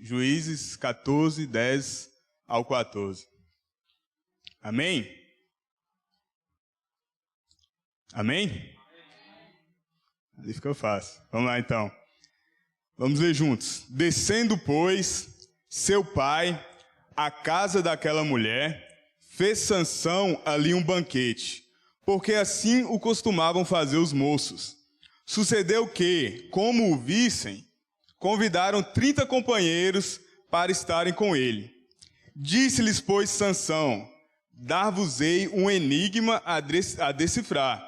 Juízes 14, 10 ao 14. Amém? Amém? Ali fica fácil. Vamos lá então. Vamos ler juntos. Descendo, pois, seu pai à casa daquela mulher, fez Sansão ali um banquete, porque assim o costumavam fazer os moços. Sucedeu que, como o vissem, convidaram 30 companheiros para estarem com ele. Disse-lhes, pois, Sansão: dar-vos-ei um enigma a decifrar.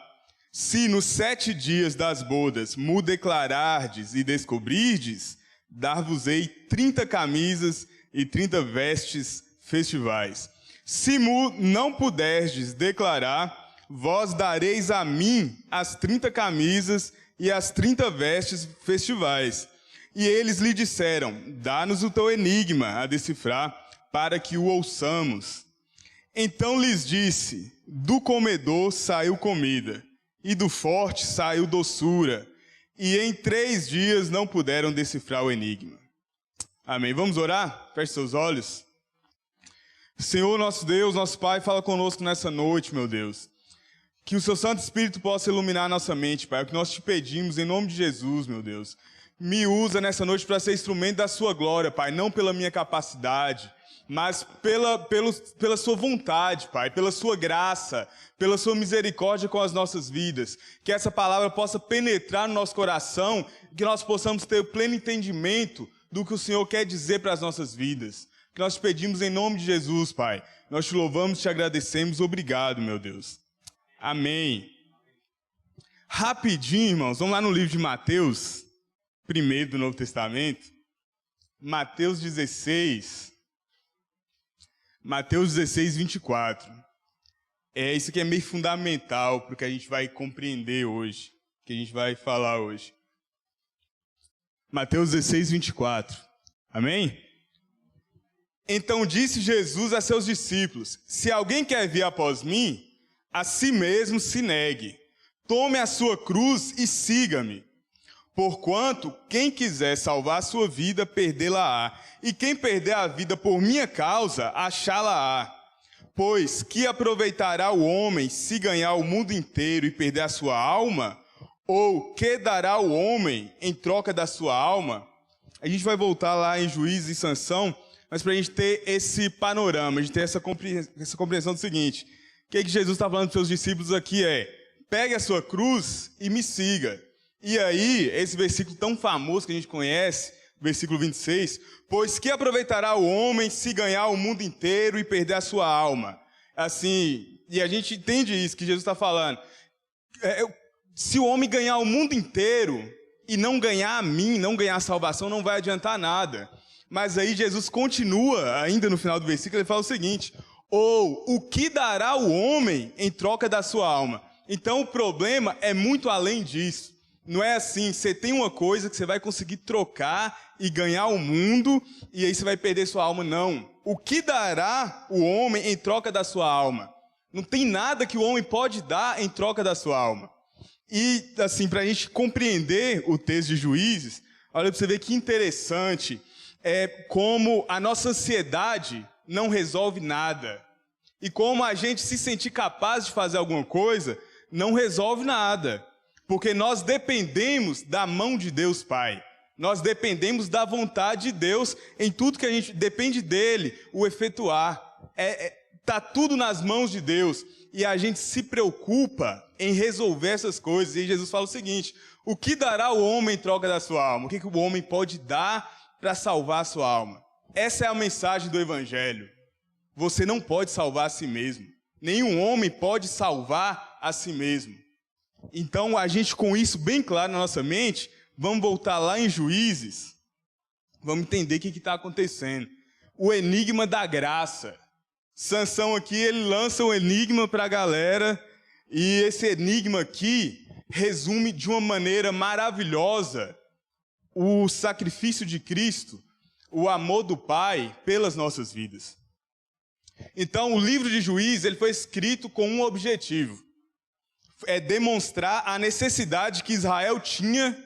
Se nos 7 dias das bodas mu declarardes e descobrirdes, dar-vos-ei 30 camisas e 30 vestes festivais. Se mu não puderdes declarar, vós dareis a mim as 30 camisas e as 30 vestes festivais. E eles lhe disseram: dá-nos o teu enigma a decifrar, para que o ouçamos. Então lhes disse: do comedor saiu comida, e do forte saiu doçura, e em 3 dias não puderam decifrar o enigma. Amém. Vamos orar? Feche seus olhos. Senhor, nosso Deus, nosso Pai, fala conosco nessa noite, meu Deus. Que o seu Santo Espírito possa iluminar a nossa mente, Pai. É o que nós te pedimos em nome de Jesus, meu Deus. Me usa nessa noite para ser instrumento da sua glória, Pai. Não pela minha capacidade, mas pela sua vontade, Pai. Pela sua graça, pela sua misericórdia com as nossas vidas. Que essa palavra possa penetrar no nosso coração, que nós possamos ter o pleno entendimento do que o Senhor quer dizer para as nossas vidas. Que nós te pedimos em nome de Jesus, Pai. Nós te louvamos, te agradecemos. Obrigado, meu Deus. Amém. Rapidinho, irmãos, vamos lá no livro de Mateus, primeiro do Novo Testamento. Mateus 16. Mateus 16, 24. Isso aqui é meio fundamental para o que a gente vai compreender hoje, que a gente vai falar hoje. Mateus 16, 24. Amém? Então disse Jesus a seus discípulos: se alguém quer vir após mim, a si mesmo se negue. Tome a sua cruz e siga-me. Porquanto, quem quiser salvar a sua vida, perdê-la-á. E quem perder a vida por minha causa, achá-la-á. Pois, que aproveitará o homem se ganhar o mundo inteiro e perder a sua alma? Ou que dará o homem em troca da sua alma? A gente vai voltar lá em Juízes e Sansão, mas para a gente ter esse panorama, a gente ter essa compreensão do seguinte: o que Jesus está falando para os seus discípulos aqui pegue a sua cruz e me siga. E aí, esse versículo tão famoso que a gente conhece, versículo 26, pois que aproveitará o homem se ganhar o mundo inteiro e perder a sua alma? Assim, e a gente entende isso que Jesus está falando. Se o homem ganhar o mundo inteiro e não ganhar a mim, não ganhar a salvação, não vai adiantar nada. Mas aí Jesus continua, ainda no final do versículo, ele fala o seguinte: ou o que dará o homem em troca da sua alma? Então o problema é muito além disso. Não é assim, você tem uma coisa que você vai conseguir trocar e ganhar o mundo, e aí você vai perder sua alma. Não. O que dará o homem em troca da sua alma? Não tem nada que o homem pode dar em troca da sua alma. E assim, para a gente compreender o texto de Juízes, olha para você ver que interessante como a nossa ansiedade não resolve nada. E como a gente se sentir capaz de fazer alguma coisa não resolve nada. Porque nós dependemos da mão de Deus Pai. Nós dependemos da vontade de Deus em tudo que a gente depende dele, o efetuar. Está tudo nas mãos de Deus. E a gente se preocupa em resolver essas coisas. E Jesus fala o seguinte: o que dará o homem em troca da sua alma? O que o homem pode dar para salvar a sua alma? Essa é a mensagem do Evangelho. Você não pode salvar a si mesmo. Nenhum homem pode salvar a si mesmo. Então, a gente, com isso bem claro na nossa mente, vamos voltar lá em Juízes, vamos entender o que está acontecendo. O enigma da graça. Sansão aqui, ele lança um enigma para a galera, e esse enigma aqui resume de uma maneira maravilhosa o sacrifício de Cristo, o amor do Pai pelas nossas vidas. Então, o livro de Juízes, ele foi escrito com um objetivo: demonstrar a necessidade que Israel tinha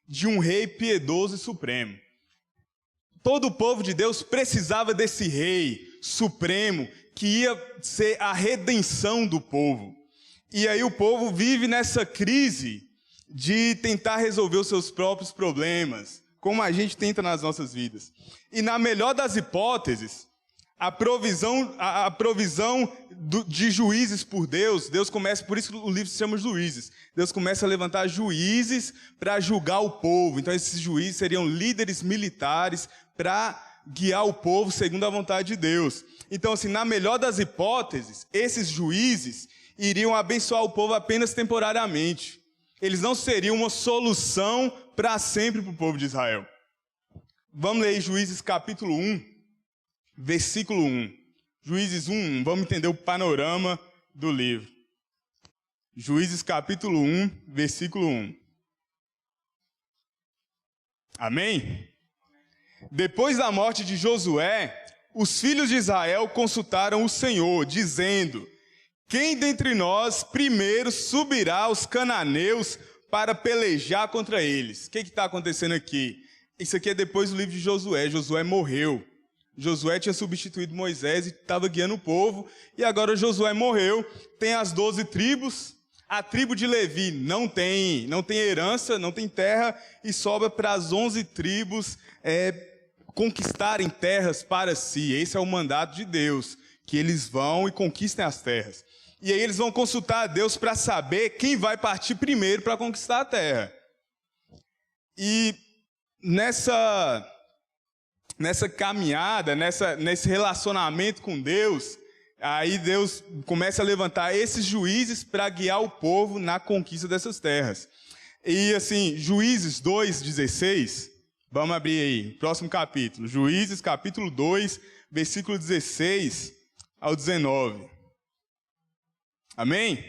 de um rei piedoso e supremo. todo o povo de Deus precisava desse rei supremo que ia ser a redenção do povo. E aí o povo vive nessa crise de tentar resolver os seus próprios problemas, como a gente tenta nas nossas vidas. E na melhor das hipóteses, a provisão de juízes por Deus começa, por isso que o livro se chama Juízes. Deus começa a levantar juízes para julgar o povo. Então esses juízes seriam líderes militares para guiar o povo segundo a vontade de Deus. Então assim, na melhor das hipóteses, esses juízes iriam abençoar o povo apenas temporariamente. Eles não seriam uma solução para sempre para o povo de Israel. Vamos ler Juízes capítulo 1. Versículo 1. Juízes 1, vamos entender o panorama do livro. Juízes capítulo 1, versículo 1. Amém? Depois da morte de Josué, os filhos de Israel consultaram o Senhor, dizendo: quem dentre nós primeiro subirá aos cananeus para pelejar contra eles? O que está acontecendo aqui? Isso aqui é depois do livro de Josué. Josué morreu. Josué tinha substituído Moisés e estava guiando o povo, e agora Josué morreu, tem as 12 tribos, a tribo de Levi não tem herança, não tem terra, e sobra para as 11 tribos conquistarem terras para si. Esse é o mandato de Deus, que eles vão e conquistem as terras. E aí eles vão consultar a Deus para saber quem vai partir primeiro para conquistar a terra. E nessa caminhada, nesse relacionamento com Deus, aí Deus começa a levantar esses juízes para guiar o povo na conquista dessas terras. E assim, Juízes 2:16, vamos abrir aí, próximo capítulo, Juízes capítulo 2, versículo 16 ao 19. Amém?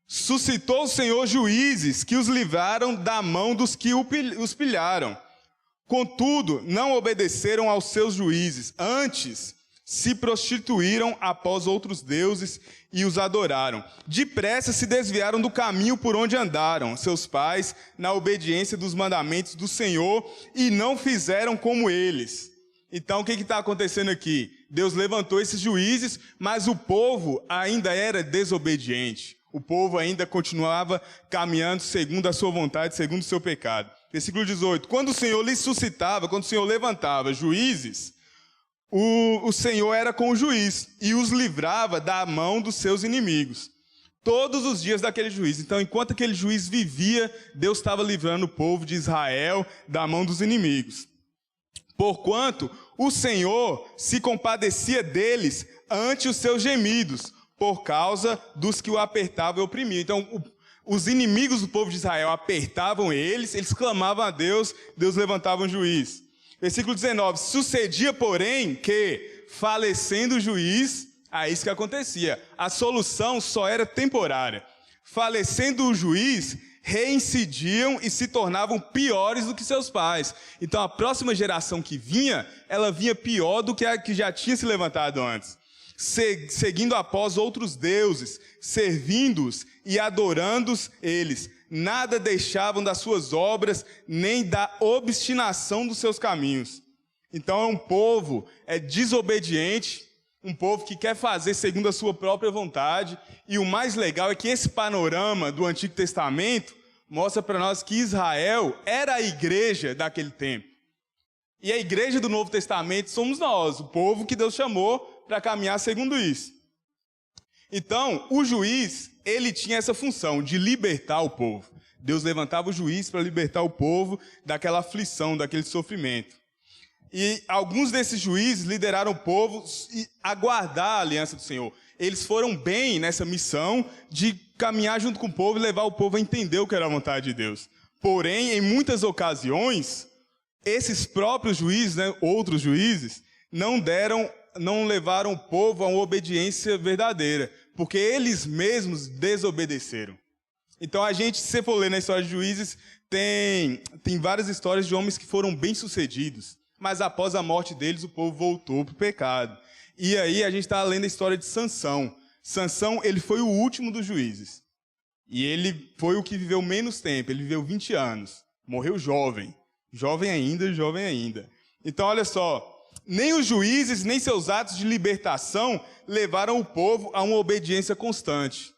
Suscitou o Senhor juízes que os livraram da mão dos que os pilharam. Contudo, não obedeceram aos seus juízes, antes se prostituíram após outros deuses e os adoraram. Depressa se desviaram do caminho por onde andaram seus pais, na obediência dos mandamentos do Senhor, e não fizeram como eles. Então, o que está acontecendo aqui? Deus levantou esses juízes, mas o povo ainda era desobediente. O povo ainda continuava caminhando segundo a sua vontade, segundo o seu pecado. Versículo 18. Quando o Senhor lhes suscitava, quando o Senhor levantava juízes, o Senhor era com o juiz e os livrava da mão dos seus inimigos. Todos os dias daquele juiz. Então, enquanto aquele juiz vivia, Deus estava livrando o povo de Israel da mão dos inimigos. Porquanto o Senhor se compadecia deles ante os seus gemidos, por causa dos que o apertavam e oprimiam. Então, os inimigos do povo de Israel apertavam eles clamavam a Deus, Deus levantava um juiz. Versículo 19, sucedia, porém, que, falecendo o juiz, isso que acontecia, a solução só era temporária. Falecendo o juiz, reincidiam e se tornavam piores do que seus pais. Então, a próxima geração que vinha, ela vinha pior do que a que já tinha se levantado antes. Seguindo após outros deuses, servindo-os e adorando-os eles. Nada deixavam das suas obras, nem da obstinação dos seus caminhos. Então é um povo desobediente, um povo que quer fazer segundo a sua própria vontade. E o mais legal é que esse panorama do Antigo Testamento mostra para nós que Israel era a igreja daquele tempo. E a igreja do Novo Testamento somos nós, o povo que Deus chamou para caminhar segundo isso. Então, o juiz, ele tinha essa função de libertar o povo. Deus levantava o juiz para libertar o povo daquela aflição, daquele sofrimento. E alguns desses juízes lideraram o povo a guardar a aliança do Senhor. Eles foram bem nessa missão de caminhar junto com o povo e levar o povo a entender o que era a vontade de Deus. Porém, em muitas ocasiões, esses próprios juízes, outros juízes, não levaram o povo a uma obediência verdadeira, porque eles mesmos desobedeceram. Então, se você for ler na história de juízes, tem várias histórias de homens que foram bem-sucedidos, mas após a morte deles, o povo voltou para o pecado. E aí, a gente está lendo a história de Sansão. Sansão, ele foi o último dos juízes. E ele foi o que viveu menos tempo, ele viveu 20 anos. Morreu jovem ainda. Então, olha só, nem os juízes, nem seus atos de libertação levaram o povo a uma obediência constante.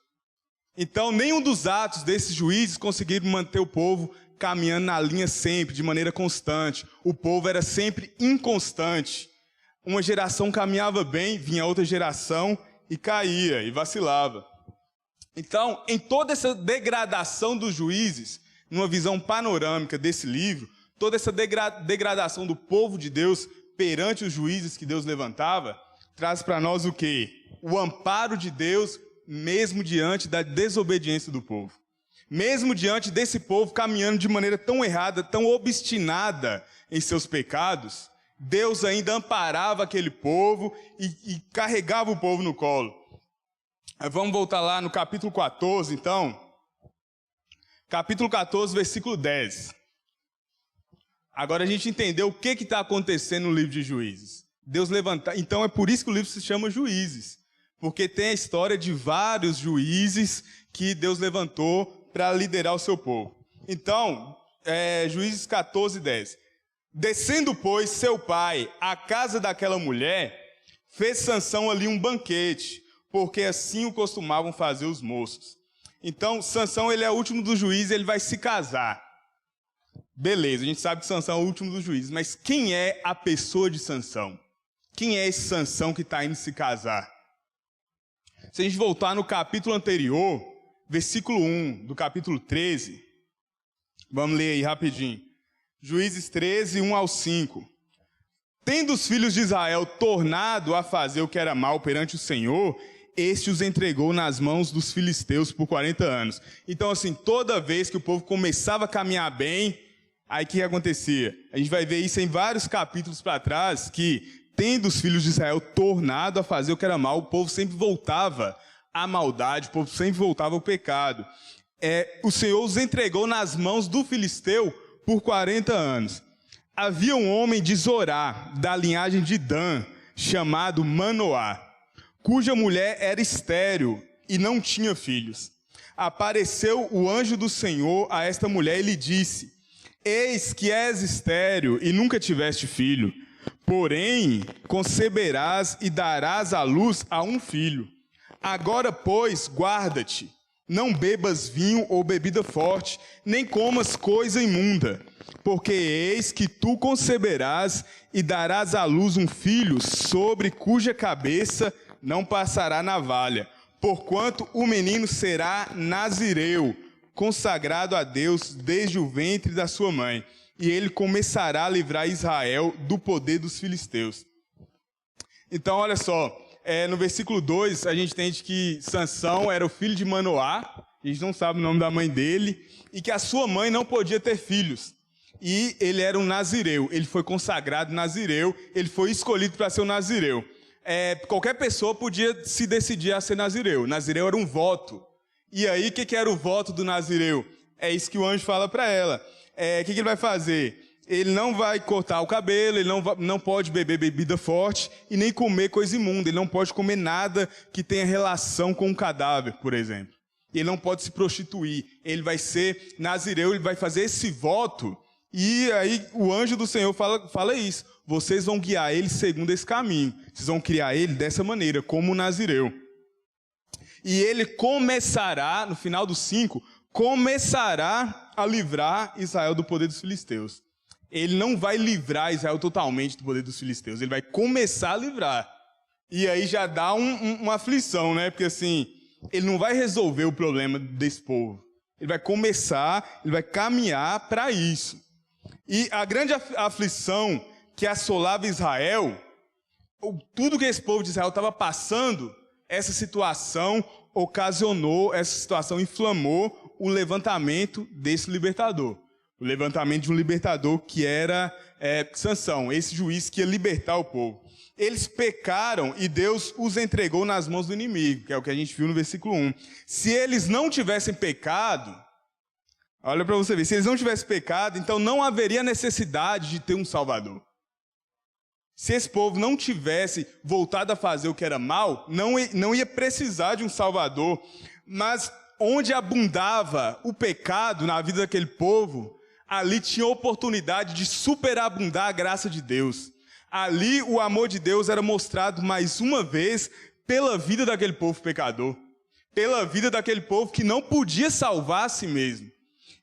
Então, nenhum dos atos desses juízes conseguiram manter o povo caminhando na linha sempre, de maneira constante. O povo era sempre inconstante. Uma geração caminhava bem, vinha outra geração e caía, e vacilava. Então, em toda essa degradação dos juízes, numa visão panorâmica desse livro, toda essa degradação do povo de Deus perante os juízes que Deus levantava, traz para nós o quê? O amparo de Deus, mesmo diante da desobediência do povo. Mesmo diante desse povo caminhando de maneira tão errada, tão obstinada em seus pecados, Deus ainda amparava aquele povo e carregava o povo no colo. Vamos voltar lá no capítulo 14, então. Capítulo 14, versículo 10. Agora a gente entendeu o que está acontecendo no livro de Juízes. Deus levanta. Então é por isso que o livro se chama Juízes. Porque tem a história de vários juízes que Deus levantou para liderar o seu povo. Então, Juízes 14, 10. Descendo, pois, seu pai à casa daquela mulher, fez Sansão ali um banquete, porque assim o costumavam fazer os moços. Então, Sansão, ele é o último dos juízes, ele vai se casar. Beleza, a gente sabe que Sansão é o último dos juízes, mas quem é a pessoa de Sansão? Quem é esse Sansão que está indo se casar? Se a gente voltar no capítulo anterior, versículo 1 do capítulo 13, vamos ler aí rapidinho. Juízes 13, 1 ao 5. Tendo os filhos de Israel tornado a fazer o que era mal perante o Senhor, este os entregou nas mãos dos filisteus por 40 anos. Então, assim, toda vez que o povo começava a caminhar bem, aí o que acontecia? A gente vai ver isso em vários capítulos para trás, que tendo os filhos de Israel tornado a fazer o que era mal, o povo sempre voltava à maldade, o povo sempre voltava ao pecado. O Senhor os entregou nas mãos do filisteu por 40 anos. Havia um homem de Zorá, da linhagem de Dan, chamado Manoá, cuja mulher era estéril e não tinha filhos. Apareceu o anjo do Senhor a esta mulher e lhe disse: eis que és estéril e nunca tiveste filho, porém conceberás e darás à luz a um filho. Agora, pois, guarda-te, não bebas vinho ou bebida forte, nem comas coisa imunda, porque eis que tu conceberás e darás à luz um filho, sobre cuja cabeça não passará navalha, porquanto o menino será nazireu, consagrado a Deus desde o ventre da sua mãe, e ele começará a livrar Israel do poder dos filisteus. Então, olha só, no versículo 2, a gente entende que Sansão era o filho de Manoá, a gente não sabe o nome da mãe dele, e que a sua mãe não podia ter filhos. E ele era um nazireu, ele foi consagrado nazireu, ele foi escolhido para ser um nazireu. Qualquer pessoa podia se decidir a ser nazireu. Nazireu era um voto. E aí, o que era o voto do nazireu? É isso que o anjo fala para ela. O que ele vai fazer? Ele não vai cortar o cabelo, ele não pode beber bebida forte e nem comer coisa imunda. Ele não pode comer nada que tenha relação com um cadáver, por exemplo. Ele não pode se prostituir. Ele vai ser nazireu, ele vai fazer esse voto. E aí o anjo do Senhor fala isso. Vocês vão guiar ele segundo esse caminho. Vocês vão criar ele dessa maneira, como o nazireu. E ele começará, no final do 5, começará a livrar Israel do poder dos filisteus. Ele não vai livrar Israel totalmente do poder dos filisteus. Ele vai começar a livrar. E aí já dá uma aflição, né? Porque assim, ele não vai resolver o problema desse povo. Ele vai começar, ele vai caminhar para isso. E a grande aflição que assolava Israel, tudo que esse povo de Israel estava passando, essa situação ocasionou, essa situação inflamou o levantamento desse libertador. O levantamento de um libertador que era Sansão, esse juiz que ia libertar o povo. Eles pecaram e Deus os entregou nas mãos do inimigo, que é o que a gente viu no versículo 1. Se eles não tivessem pecado, olha para você ver, se eles não tivessem pecado, então não haveria necessidade de ter um Salvador. Se esse povo não tivesse voltado a fazer o que era mal, não ia precisar de um Salvador. Mas onde abundava o pecado na vida daquele povo, Ali tinha oportunidade de superabundar a graça de Deus. Ali o amor de Deus era mostrado mais uma vez pela vida daquele povo pecador, pela vida daquele povo que não podia salvar a si mesmo.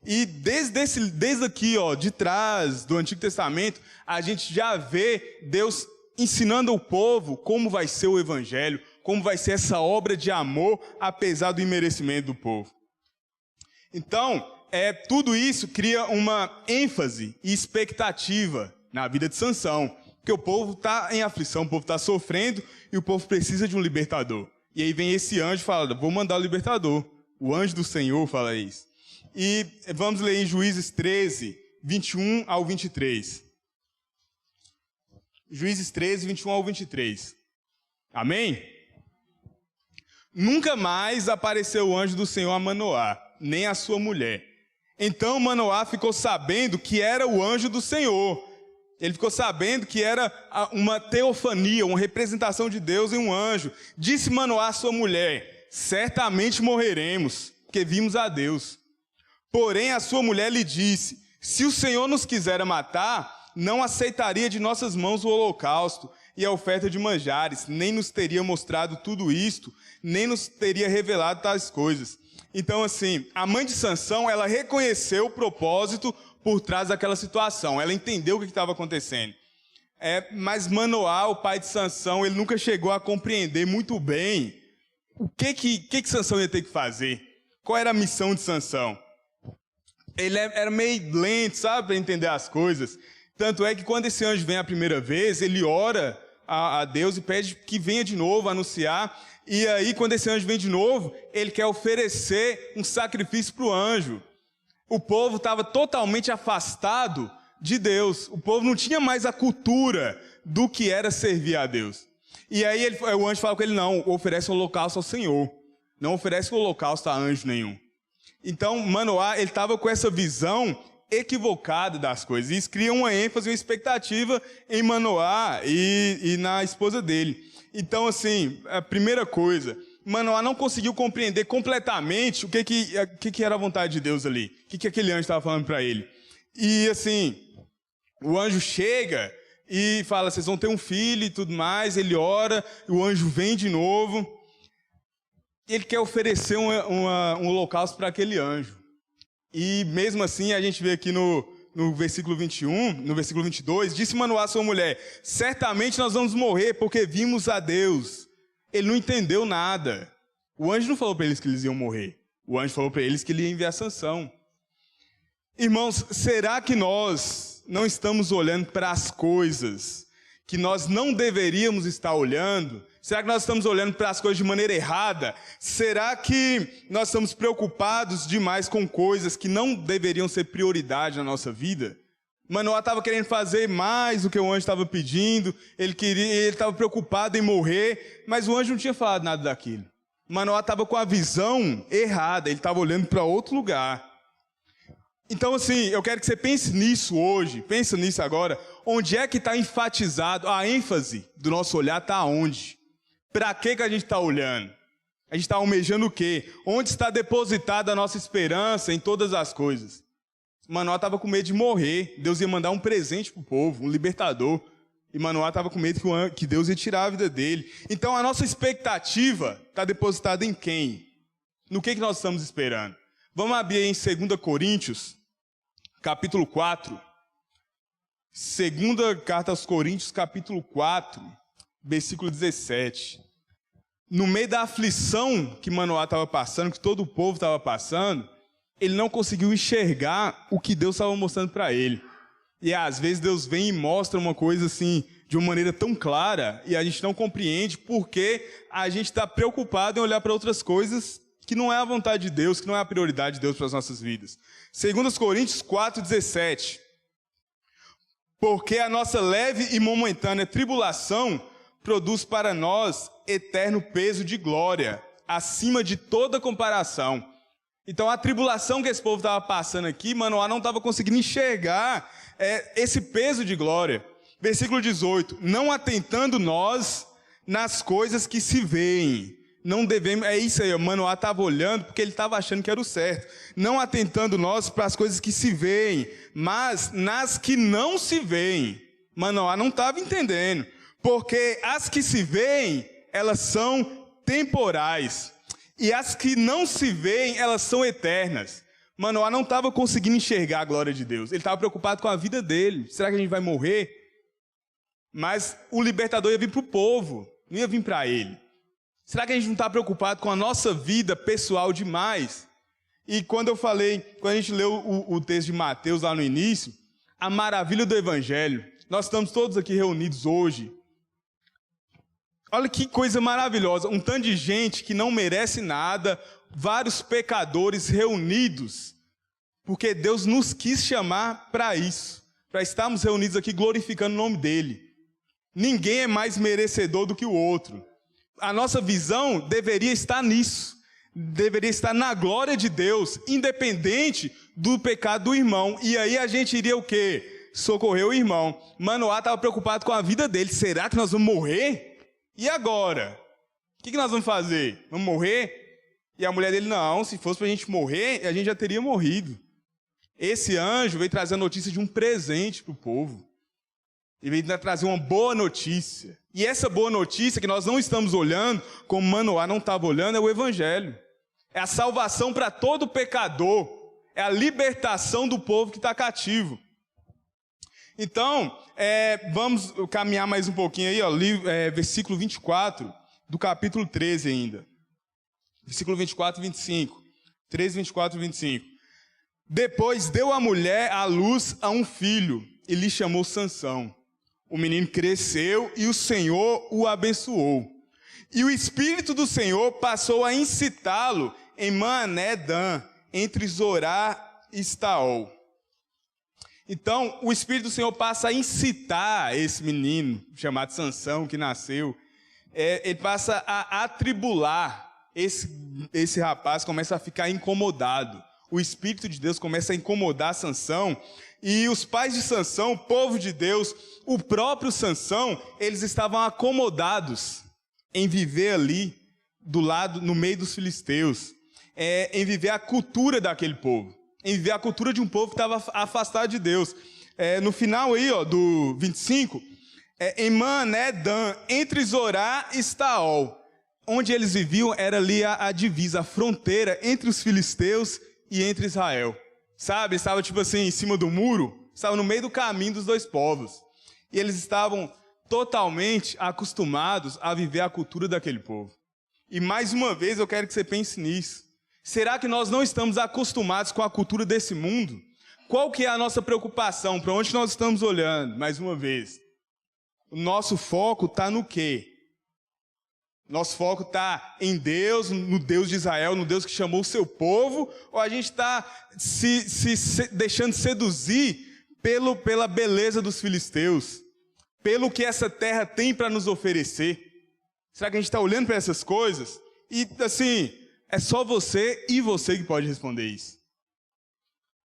E desde aqui, de trás do Antigo Testamento, a gente já vê Deus ensinando ao povo como vai ser o Evangelho, como vai ser essa obra de amor, apesar do imerecimento do povo. Então, tudo isso cria uma ênfase e expectativa na vida de Sansão, porque o povo está em aflição, o povo está sofrendo e o povo precisa de um libertador. E aí vem esse anjo e fala, vou mandar o libertador. O anjo do Senhor fala isso. E vamos ler em Juízes 13, 21 ao 23. Juízes 13, 21 ao 23. Amém? Nunca mais apareceu o anjo do Senhor a Manoá, nem a sua mulher. Então Manoá ficou sabendo que era o anjo do Senhor. Ele ficou sabendo que era uma teofania, uma representação de Deus em um anjo. Disse Manoá à sua mulher, certamente morreremos, porque vimos a Deus. Porém a sua mulher lhe disse, se o Senhor nos quisera matar, não aceitaria de nossas mãos o holocausto e a oferta de manjares, nem nos teria mostrado tudo isto, nem nos teria revelado tais coisas. Então, assim, a mãe de Sansão, ela reconheceu o propósito por trás daquela situação. Ela entendeu o que estava acontecendo. Mas Manoá, o pai de Sansão, ele nunca chegou a compreender muito bem o que Sansão ia ter que fazer. Qual era a missão de Sansão? Ele era meio lento, sabe, para entender as coisas. Tanto é que quando esse anjo vem a primeira vez, ele ora a Deus e pede que venha de novo anunciar. E aí, quando esse anjo vem de novo, ele quer oferecer um sacrifício para o anjo. O povo estava totalmente afastado de Deus. O povo não tinha mais a cultura do que era servir a Deus. E aí o anjo fala com ele, não, oferece o holocausto ao Senhor. Não oferece o holocausto a anjo nenhum. Então, Manoá, ele estava com essa visão equivocada das coisas. E isso cria uma ênfase, uma expectativa em Manoá e na esposa dele. Então, assim, a primeira coisa, Manoá não conseguiu compreender completamente o que era a vontade de Deus ali. O que aquele anjo estava falando para ele. E, assim, o anjo chega e fala, vocês vão ter um filho e tudo mais. Ele ora, o anjo vem de novo. Ele quer oferecer um holocausto para aquele anjo. E, mesmo assim, a gente vê aqui no versículo 21, no versículo 22, disse Manoá à sua mulher, certamente nós vamos morrer porque vimos a Deus. Ele não entendeu nada. O anjo não falou para eles que eles iam morrer. O anjo falou para eles que ele ia enviar Sansão. Irmãos, será que nós não estamos olhando para as coisas que nós não deveríamos estar olhando? Será que nós estamos olhando para as coisas de maneira errada? Será que nós estamos preocupados demais com coisas que não deveriam ser prioridade na nossa vida? Manoá estava querendo fazer mais do que o anjo estava pedindo, ele estava preocupado em morrer, mas o anjo não tinha falado nada daquilo. Manoá estava com a visão errada, ele estava olhando para outro lugar. Então, assim, eu quero que você pense nisso hoje, pense nisso agora. Onde é que está enfatizado, a ênfase do nosso olhar está aonde? Para que a gente está olhando? A gente está almejando o quê? Onde está depositada a nossa esperança em todas as coisas? Manoá estava com medo de morrer. Deus ia mandar um presente para o povo, um libertador. E Manoá estava com medo que Deus ia tirar a vida dele. Então a nossa expectativa está depositada em quem? No que nós estamos esperando? Vamos abrir em 2 Coríntios, capítulo 4. Segunda carta aos Coríntios, capítulo 4, versículo 17. No meio da aflição que Manoá estava passando, que todo o povo estava passando, ele não conseguiu enxergar o que Deus estava mostrando para ele. E às vezes Deus vem e mostra uma coisa assim, de uma maneira tão clara, e a gente não compreende porque a gente está preocupado em olhar para outras coisas que não é a vontade de Deus, que não é a prioridade de Deus para as nossas vidas. 2 Coríntios 4, 17. Porque a nossa leve e momentânea tribulação produz para nós eterno peso de glória, acima de toda comparação. Então a tribulação que esse povo estava passando aqui, Manoá não estava conseguindo enxergar esse peso de glória. Versículo 18, não atentando nós nas coisas que se veem, Não devemos, é isso aí, Manoá estava olhando porque ele estava achando que era o certo. Não atentando nós para as coisas que se veem, mas nas que não se veem. Manoá não estava entendendo. Porque as que se veem, elas são temporais. E as que não se veem, elas são eternas. Manoá não estava conseguindo enxergar a glória de Deus. Ele estava preocupado com a vida dele. Será que a gente vai morrer? Mas o libertador ia vir para o povo, não ia vir para ele. Será que a gente não está preocupado com a nossa vida pessoal demais? E quando a gente leu o texto de Mateus lá no início, a maravilha do Evangelho, nós estamos todos aqui reunidos hoje. Olha que coisa maravilhosa, um tanto de gente que não merece nada, vários pecadores reunidos, porque Deus nos quis chamar para isso, para estarmos reunidos aqui glorificando o nome dEle. Ninguém é mais merecedor do que o outro. A nossa visão deveria estar nisso, deveria estar na glória de Deus, independente do pecado do irmão. E aí a gente iria o quê? Socorrer o irmão. Manoá estava preocupado com a vida dele. Será que nós vamos morrer? E agora? O que nós vamos fazer? Vamos morrer? E a mulher dele, não, se fosse para a gente morrer, a gente já teria morrido. Esse anjo veio trazer a notícia de um presente para o povo. Ele veio trazer uma boa notícia. E essa boa notícia que nós não estamos olhando, como Manoá não estava olhando, é o Evangelho. É a salvação para todo pecador. É a libertação do povo que está cativo. Então, vamos caminhar mais um pouquinho aí, ó, versículo 24, do capítulo 13 ainda. Versículo 24 e 25. 13, 24 e 25. Depois deu a mulher à luz a um filho, e lhe chamou Sansão. O menino cresceu e o Senhor o abençoou. E o Espírito do Senhor passou a incitá-lo em Maanedã, entre Zorá e Estaol. Então, o Espírito do Senhor passa a incitar esse menino, chamado Sansão, que nasceu. Ele passa a atribular. Esse rapaz começa a ficar incomodado. O Espírito de Deus começa a incomodar Sansão. E os pais de Sansão, o povo de Deus, o próprio Sansão, eles estavam acomodados em viver ali, no meio dos filisteus, em viver a cultura daquele povo, em viver a cultura de um povo que estava afastado de Deus. No final aí, ó, do 25, em Maanedã, entre Zorá e Estaol, onde eles viviam era ali a divisa, a fronteira entre os filisteus e entre Israel. Sabe, estava tipo assim, em cima do muro, estava no meio do caminho dos dois povos. E eles estavam totalmente acostumados a viver a cultura daquele povo. E mais uma vez eu quero que você pense nisso. Será que nós não estamos acostumados com a cultura desse mundo? Qual que é a nossa preocupação? Para onde nós estamos olhando? Mais uma vez. O nosso foco está no quê? Nosso foco está em Deus, no Deus de Israel, no Deus que chamou o seu povo, ou a gente está se deixando seduzir pela beleza dos filisteus, pelo que essa terra tem para nos oferecer? Será que a gente está olhando para essas coisas? E assim, é só você e você que pode responder isso.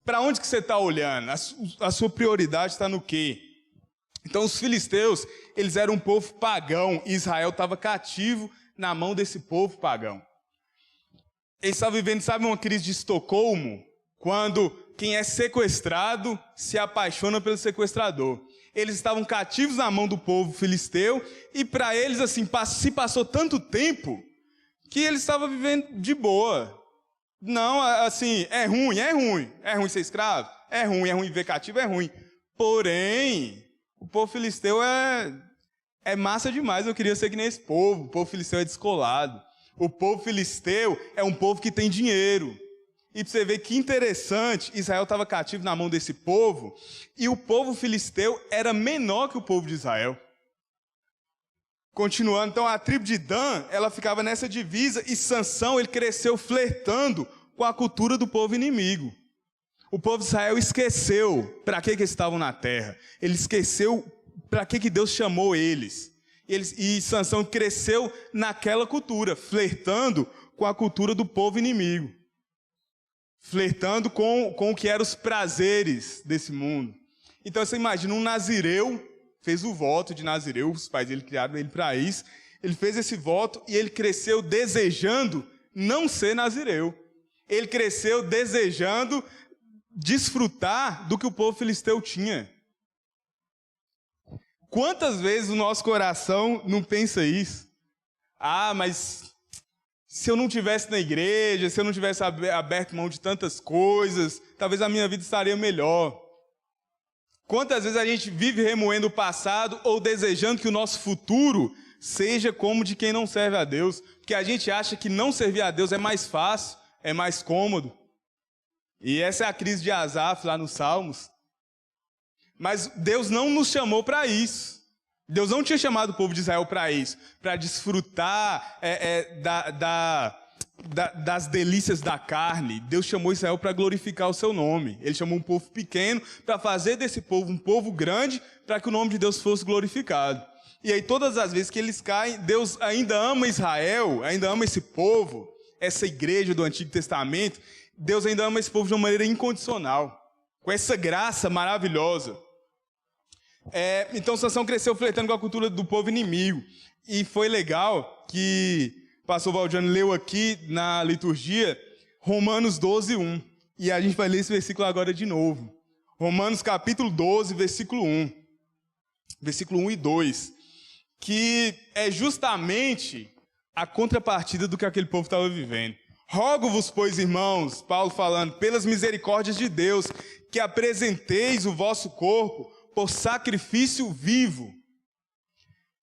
Para onde que você está olhando? A sua prioridade está no quê? Então os filisteus, eles eram um povo pagão, e Israel estava cativo na mão desse povo pagão. Eles estavam vivendo, sabe, uma crise de Estocolmo, quando quem é sequestrado se apaixona pelo sequestrador. Eles estavam cativos na mão do povo filisteu, e para eles, assim, se passou tanto tempo, que eles estavam vivendo de boa. Não, assim, é ruim ser escravo, é ruim viver cativo, é ruim. Porém, o povo filisteu é massa demais, eu queria ser que nem esse povo. O povo filisteu é descolado. O povo filisteu é um povo que tem dinheiro. E para você ver que interessante, Israel estava cativo na mão desse povo, e o povo filisteu era menor que o povo de Israel. Continuando, então a tribo de Dan, ela ficava nessa divisa, e Sansão, ele cresceu flertando com a cultura do povo inimigo. O povo de Israel esqueceu para que eles estavam na terra. Ele esqueceu para que Deus chamou eles. E Sansão cresceu naquela cultura, flertando com a cultura do povo inimigo. Flertando com o que eram os prazeres desse mundo. Então você imagina um nazireu, fez o voto de nazireu, os pais dele criaram ele para isso. Ele fez esse voto e ele cresceu desejando não ser nazireu. Ele cresceu desejando desfrutar do que o povo filisteu tinha. Quantas vezes o nosso coração não pensa isso? Ah, mas se eu não tivesse na igreja, se eu não tivesse aberto mão de tantas coisas, talvez a minha vida estaria melhor. Quantas vezes a gente vive remoendo o passado ou desejando que o nosso futuro seja como de quem não serve a Deus, porque a gente acha que não servir a Deus é mais fácil, é mais cômodo. E essa é a crise de Asaf lá nos Salmos. Mas Deus não nos chamou para isso. Deus não tinha chamado o povo de Israel para isso, para desfrutar das delícias da carne. Deus chamou Israel para glorificar o seu nome. Ele chamou um povo pequeno para fazer desse povo um povo grande, para que o nome de Deus fosse glorificado. E aí todas as vezes que eles caem, Deus ainda ama Israel, ainda ama esse povo, essa igreja do Antigo Testamento. Deus ainda ama esse povo de uma maneira incondicional, com essa graça maravilhosa. Então Sansão cresceu flertando com a cultura do povo inimigo. E foi legal que o pastor Valdiano leu aqui na liturgia Romanos 12:1. E a gente vai ler esse versículo agora de novo. Romanos capítulo 12, versículo 1. Versículo 1 e 2. Que é justamente a contrapartida do que aquele povo estava vivendo. Rogo-vos, pois, irmãos, Paulo falando, pelas misericórdias de Deus, que apresenteis o vosso corpo por sacrifício vivo,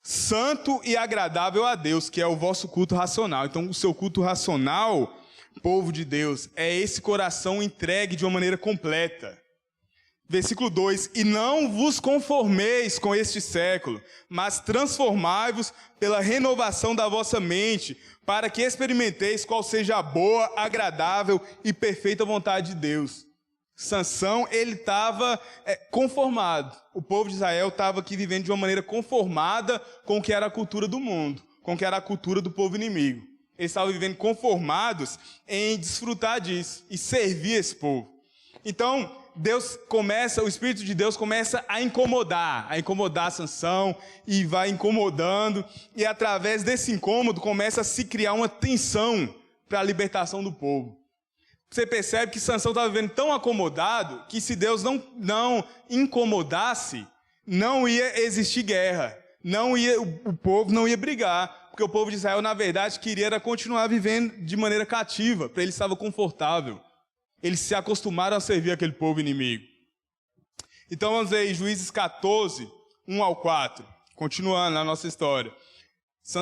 santo e agradável a Deus, que é o vosso culto racional. Então, o seu culto racional, povo de Deus, é esse coração entregue de uma maneira completa. Versículo 2, e não vos conformeis com este século, mas transformai-vos pela renovação da vossa mente, para que experimenteis qual seja a boa, agradável e perfeita vontade de Deus. Sansão, ele estava conformado. O povo de Israel estava aqui vivendo de uma maneira conformada com o que era a cultura do mundo, com o que era a cultura do povo inimigo. Eles estavam vivendo conformados em desfrutar disso e servir esse povo. Então, o Espírito de Deus começa a incomodar Sansão, e vai incomodando, e através desse incômodo começa a se criar uma tensão para a libertação do povo. Você percebe que Sansão estava vivendo tão acomodado, que se Deus não incomodasse, não ia existir guerra, o povo não ia brigar, porque o povo de Israel, na verdade, queria continuar vivendo de maneira cativa, para ele estava confortável. Eles se acostumaram a servir aquele povo inimigo. Então vamos ver aí, Juízes 14, 1 ao 4. Continuando a nossa história.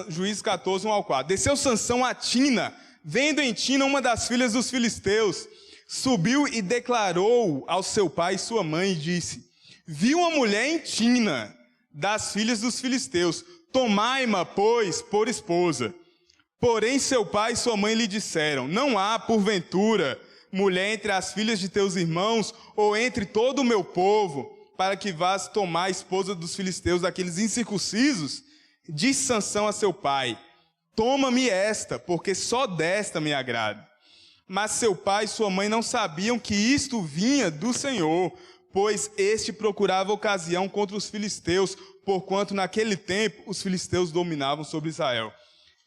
Juízes 14, 1 ao 4. Desceu Sansão a Tina, vendo em Tina uma das filhas dos filisteus. Subiu e declarou ao seu pai e sua mãe e disse: vi uma mulher em Tina, das filhas dos filisteus. Tomai-ma, pois, por esposa. Porém seu pai e sua mãe lhe disseram: não há, porventura, mulher entre as filhas de teus irmãos, ou entre todo o meu povo, para que vás tomar a esposa dos filisteus, daqueles incircuncisos? Disse Sansão a seu pai: toma-me esta, porque só desta me agrada. Mas seu pai e sua mãe não sabiam que isto vinha do Senhor, pois este procurava ocasião contra os filisteus, porquanto naquele tempo os filisteus dominavam sobre Israel.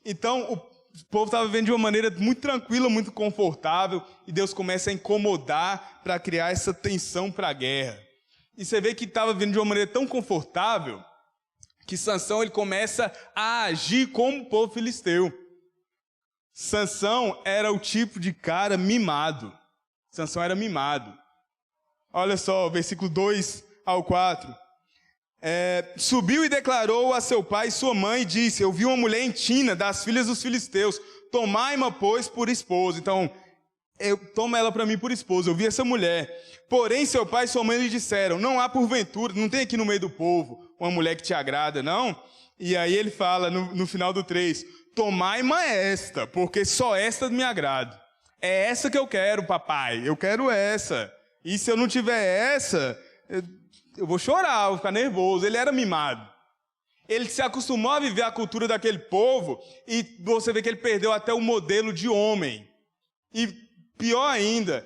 Então, o povo estava vivendo de uma maneira muito tranquila, muito confortável, e Deus começa a incomodar para criar essa tensão para a guerra. E você vê que estava vivendo de uma maneira tão confortável, que Sansão ele começa a agir como o povo filisteu. Sansão era o tipo de cara mimado. Sansão era mimado. Olha só, versículo 2 ao 4. Subiu e declarou a seu pai e sua mãe, e disse: eu vi uma mulher em Tina, das filhas dos filisteus, tomai-ma, pois, por esposa. Então, toma ela para mim por esposa. Eu vi essa mulher. Porém, seu pai e sua mãe lhe disseram: não há porventura, não tem aqui no meio do povo uma mulher que te agrada, não? E aí ele fala no final do 3, tomai-ma esta, porque só esta me agrada. É essa que eu quero, papai, eu quero essa. E se eu não tiver essa, eu vou chorar, vou ficar nervoso. Ele era mimado. Ele se acostumou a viver a cultura daquele povo, e você vê que ele perdeu até o modelo de homem. E pior ainda,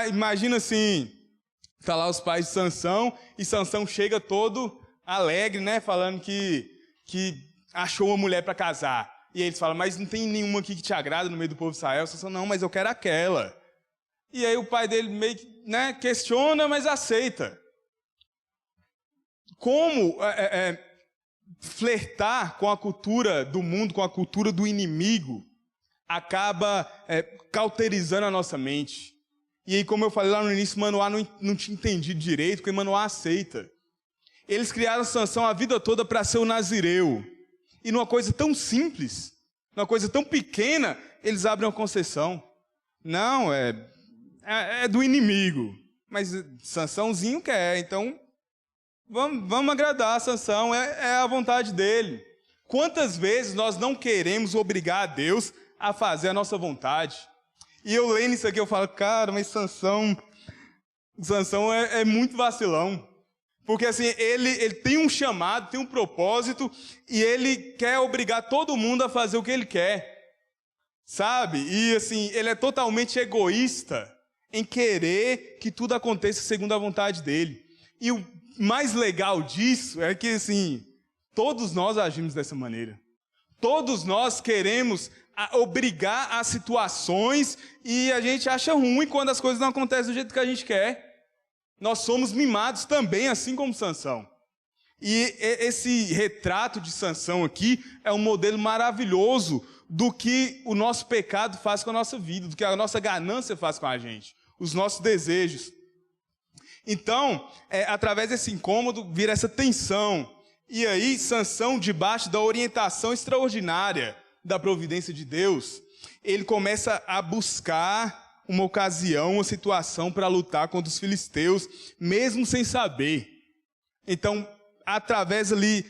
imagina assim, tá lá os pais de Sansão, e Sansão chega todo alegre, né, falando que achou uma mulher para casar. E aí eles falam, mas não tem nenhuma aqui que te agrada no meio do povo de Israel? Sansão, não, mas eu quero aquela. E aí o pai dele meio que questiona, mas aceita. Como flertar com a cultura do mundo, com a cultura do inimigo, acaba cauterizando a nossa mente. E aí, como eu falei lá no início, Manoá não tinha entendido direito, porque Manoá aceita. Eles criaram Sansão a vida toda para ser o nazireu. E numa coisa tão simples, numa coisa tão pequena, eles abrem uma concessão. Não, é do inimigo. Mas Sansãozinho quer, então vamos agradar a Sansão, é a vontade dele. Quantas vezes nós não queremos obrigar a Deus a fazer a nossa vontade? E eu lendo isso aqui, eu falo, cara, mas Sansão é muito vacilão. Porque assim, ele tem um chamado, tem um propósito, e ele quer obrigar todo mundo a fazer o que ele quer. Sabe? E assim, ele é totalmente egoísta em querer que tudo aconteça segundo a vontade dele. E o mais legal disso é que assim, todos nós agimos dessa maneira. Todos nós queremos obrigar as situações e a gente acha ruim quando as coisas não acontecem do jeito que a gente quer. Nós somos mimados também, assim como Sansão. E esse retrato de Sansão aqui é um modelo maravilhoso do que o nosso pecado faz com a nossa vida, do que a nossa ganância faz com a gente, os nossos desejos. Então, através desse incômodo, vira essa tensão. E aí, Sansão, debaixo da orientação extraordinária da providência de Deus, ele começa a buscar uma ocasião, uma situação para lutar contra os filisteus, mesmo sem saber. Então, através ali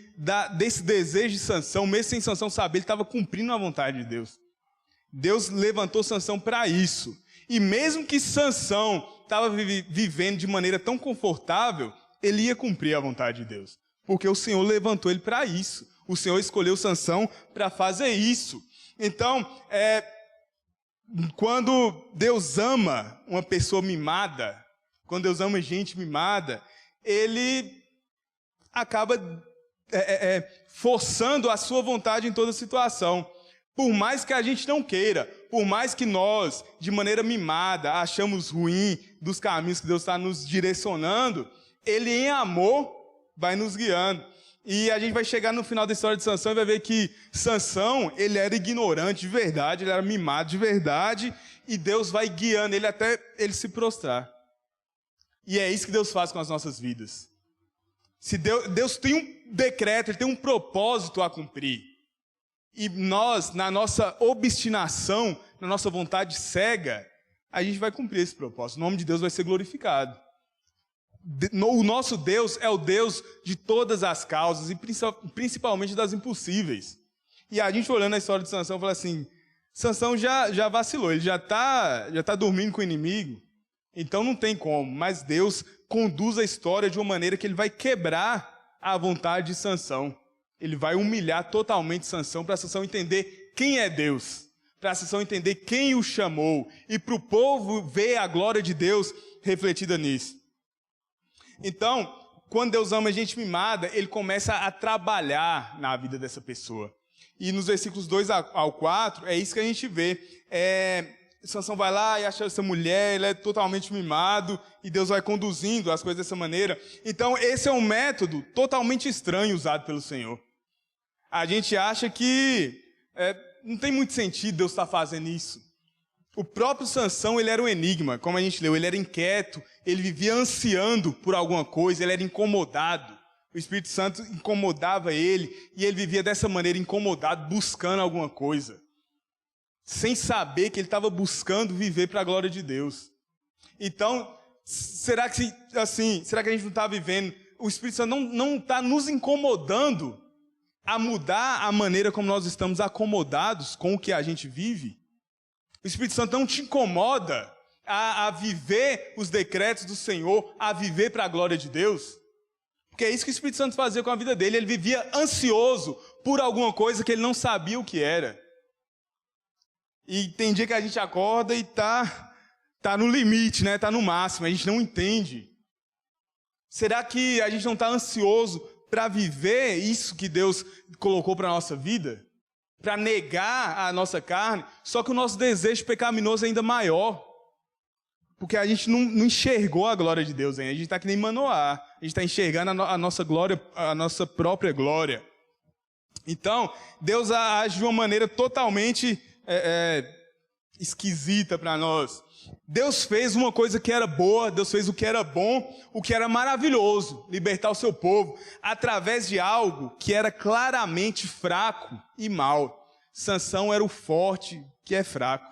desse desejo de Sansão, mesmo sem Sansão saber, ele estava cumprindo a vontade de Deus. Deus levantou Sansão para isso. E mesmo que Sansão estava vivendo de maneira tão confortável, ele ia cumprir a vontade de Deus. Porque o Senhor levantou ele para isso. O Senhor escolheu Sansão para fazer isso. Então, quando Deus ama uma pessoa mimada, quando Deus ama gente mimada, ele acaba forçando a sua vontade em toda situação. Por mais que a gente não queira, por mais que nós, de maneira mimada, achamos ruim dos caminhos que Deus está nos direcionando, Ele em amor vai nos guiando. E a gente vai chegar no final da história de Sansão e vai ver que Sansão, ele era ignorante de verdade, ele era mimado de verdade, e Deus vai guiando ele até ele se prostrar. E é isso que Deus faz com as nossas vidas. Se Deus tem um decreto, Ele tem um propósito a cumprir. E nós, na nossa obstinação, na nossa vontade cega, a gente vai cumprir esse propósito. O nome de Deus vai ser glorificado. O nosso Deus é o Deus de todas as causas, e principalmente das impossíveis. E a gente olhando a história de Sansão, fala assim, Sansão já vacilou, ele já tá dormindo com o inimigo, então não tem como, mas Deus conduz a história de uma maneira que Ele vai quebrar a vontade de Sansão. Ele vai humilhar totalmente Sansão, para Sansão entender quem é Deus, para Sansão entender quem o chamou, e para o povo ver a glória de Deus refletida nisso. Então, quando Deus ama a gente mimada, Ele começa a trabalhar na vida dessa pessoa. E nos versículos 2 ao 4, é isso que a gente vê. Sansão vai lá e acha essa mulher, ele é totalmente mimado, e Deus vai conduzindo as coisas dessa maneira. Então, esse é um método totalmente estranho usado pelo Senhor. A gente acha que não tem muito sentido Deus estar fazendo isso. O próprio Sansão, ele era um enigma, como a gente leu, ele era inquieto, ele vivia ansiando por alguma coisa, ele era incomodado. O Espírito Santo incomodava ele, e ele vivia dessa maneira, incomodado, buscando alguma coisa, sem saber que ele estava buscando viver para a glória de Deus. Então, será que a gente não está vivendo, o Espírito Santo não está nos incomodando a mudar a maneira como nós estamos acomodados com o que a gente vive? O Espírito Santo não te incomoda a viver os decretos do Senhor, a viver para a glória de Deus? Porque é isso que o Espírito Santo fazia com a vida dele. Ele vivia ansioso por alguma coisa que ele não sabia o que era. E tem dia que a gente acorda e tá no limite, né? Tá no máximo, a gente não entende. Será que a gente não está ansioso para viver isso que Deus colocou para a nossa vida, para negar a nossa carne, só que o nosso desejo pecaminoso é ainda maior, porque a gente não enxergou a glória de Deus ainda. A gente está que nem Manoá, a gente está enxergando a nossa glória, a nossa própria glória. Então, Deus age de uma maneira totalmente esquisita para nós. Deus fez uma coisa que era boa, Deus fez o que era bom, o que era maravilhoso, libertar o seu povo, através de algo que era claramente fraco e mau. Sansão era o forte que é fraco.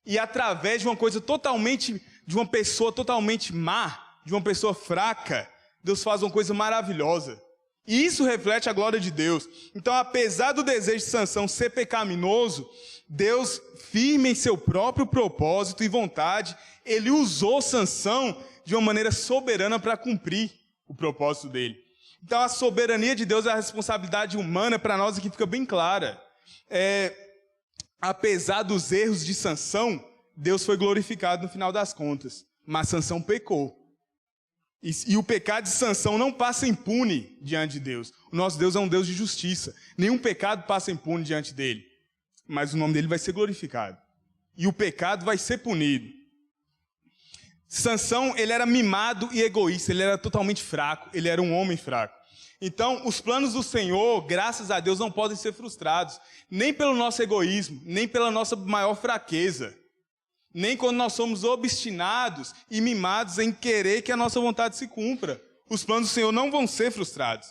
E através de uma coisa totalmente, de uma pessoa totalmente má, de uma pessoa fraca, Deus faz uma coisa maravilhosa. E isso reflete a glória de Deus. Então, apesar do desejo de Sansão ser pecaminoso, Deus, firme em seu próprio propósito e vontade, ele usou Sansão de uma maneira soberana para cumprir o propósito dele. Então, a soberania de Deus, a responsabilidade humana, para nós aqui fica bem clara. Apesar dos erros de Sansão, Deus foi glorificado no final das contas. Mas Sansão pecou. E o pecado de Sansão não passa impune diante de Deus. O nosso Deus é um Deus de justiça. Nenhum pecado passa impune diante dele. Mas o nome dele vai ser glorificado. E o pecado vai ser punido. Sansão, ele era mimado e egoísta. Ele era totalmente fraco. Ele era um homem fraco. Então, os planos do Senhor, graças a Deus, não podem ser frustrados. Nem pelo nosso egoísmo, nem pela nossa maior fraqueza. Nem quando nós somos obstinados e mimados em querer que a nossa vontade se cumpra. Os planos do Senhor não vão ser frustrados.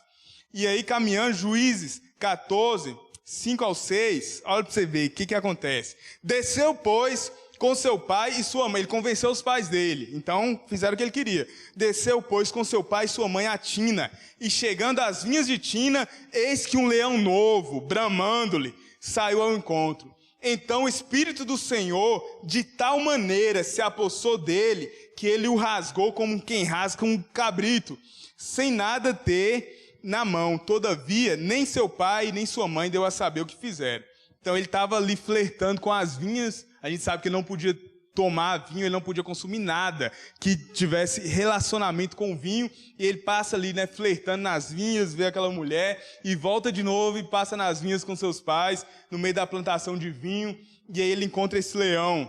E aí, caminhando, Juízes 14, 5 ao 6, olha para você ver o que acontece. Desceu, pois, com seu pai e sua mãe. Ele convenceu os pais dele, então fizeram o que ele queria. Desceu, pois, com seu pai e sua mãe a Tina. E chegando às vinhas de Tina, eis que um leão novo, bramando-lhe, saiu ao encontro. Então o Espírito do Senhor, de tal maneira, se apossou dele, que ele o rasgou como quem rasga um cabrito, sem nada ter na mão. Todavia, nem seu pai, nem sua mãe deu a saber o que fizeram. Então ele estava ali flertando com as vinhas. A gente sabe que ele não podia tomar vinho, ele não podia consumir nada que tivesse relacionamento com o vinho, e ele passa ali, flertando nas vinhas, vê aquela mulher, e volta de novo e passa nas vinhas com seus pais, no meio da plantação de vinho, e aí ele encontra esse leão.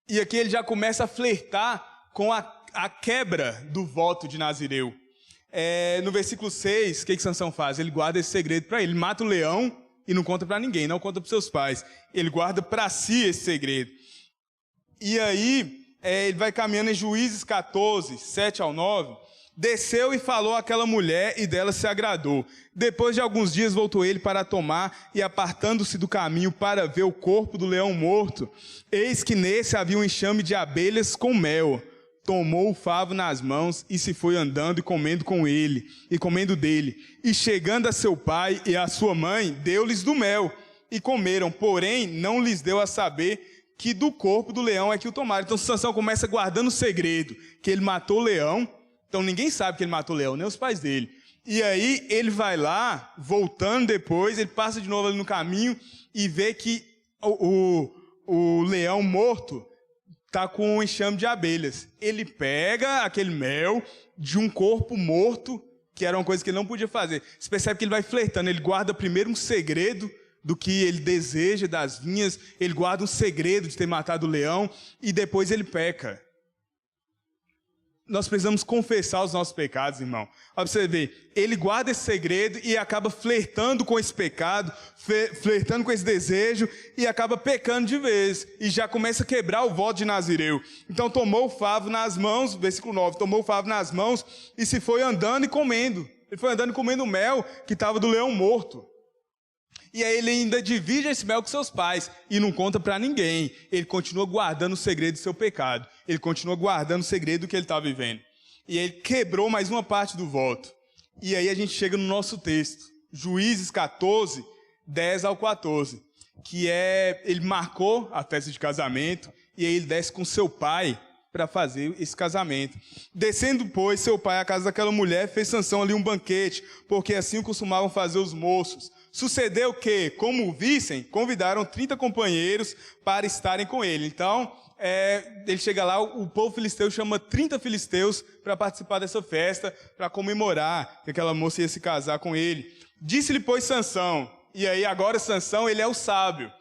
E aqui ele já começa a flertar com a quebra do voto de Nazireu. No versículo 6, o que Sansão faz? Ele guarda esse segredo para ele, mata o leão e não conta para ninguém, não conta para seus pais. Ele guarda para si esse segredo. E aí, ele vai caminhando em Juízes 14, 7 ao 9. Desceu e falou àquela mulher, e dela se agradou. Depois de alguns dias voltou ele para tomar, e apartando-se do caminho para ver o corpo do leão morto, eis que nesse havia um enxame de abelhas com mel. Tomou o favo nas mãos e se foi andando e comendo com ele, e comendo dele. E chegando a seu pai e a sua mãe, deu-lhes do mel, e comeram, porém não lhes deu a saber que do corpo do leão é que o tomaram. Então Sansão começa guardando o segredo, que ele matou o leão. Então ninguém sabe que ele matou o leão, nem os pais dele. E aí ele vai lá, voltando depois, ele passa de novo ali no caminho e vê que o leão morto está com um enxame de abelhas. Ele pega aquele mel de um corpo morto, que era uma coisa que ele não podia fazer. Você percebe que ele vai flertando, ele guarda primeiro um segredo do que ele deseja das vinhas, ele guarda um segredo de ter matado o leão, e depois ele peca. Nós precisamos confessar os nossos pecados, irmão. Olha para você ver, ele guarda esse segredo e acaba flertando com esse pecado, flertando com esse desejo, e acaba pecando de vez, e já começa a quebrar o voto de Nazireu. Então tomou o favo nas mãos, versículo 9, tomou o favo nas mãos e se foi andando e comendo. Ele foi andando e comendo o mel que estava do leão morto. E aí ele ainda divide esse mel com seus pais e não conta para ninguém. Ele continua guardando o segredo do seu pecado. Ele continua guardando o segredo do que ele está vivendo. E ele quebrou mais uma parte do voto. E aí a gente chega no nosso texto. Juízes 14, 10 ao 14. Que ele marcou a festa de casamento e aí ele desce com seu pai para fazer esse casamento. Descendo, pois, seu pai à casa daquela mulher, fez Sansão ali um banquete, porque assim o costumavam fazer os moços. Sucedeu que, como o vissem, convidaram 30 companheiros para estarem com ele. Então, ele chega lá, o povo filisteu chama 30 filisteus para participar dessa festa, para comemorar que aquela moça ia se casar com ele. Disse-lhe, pois, Sansão, e aí agora Sansão, ele é o sábio.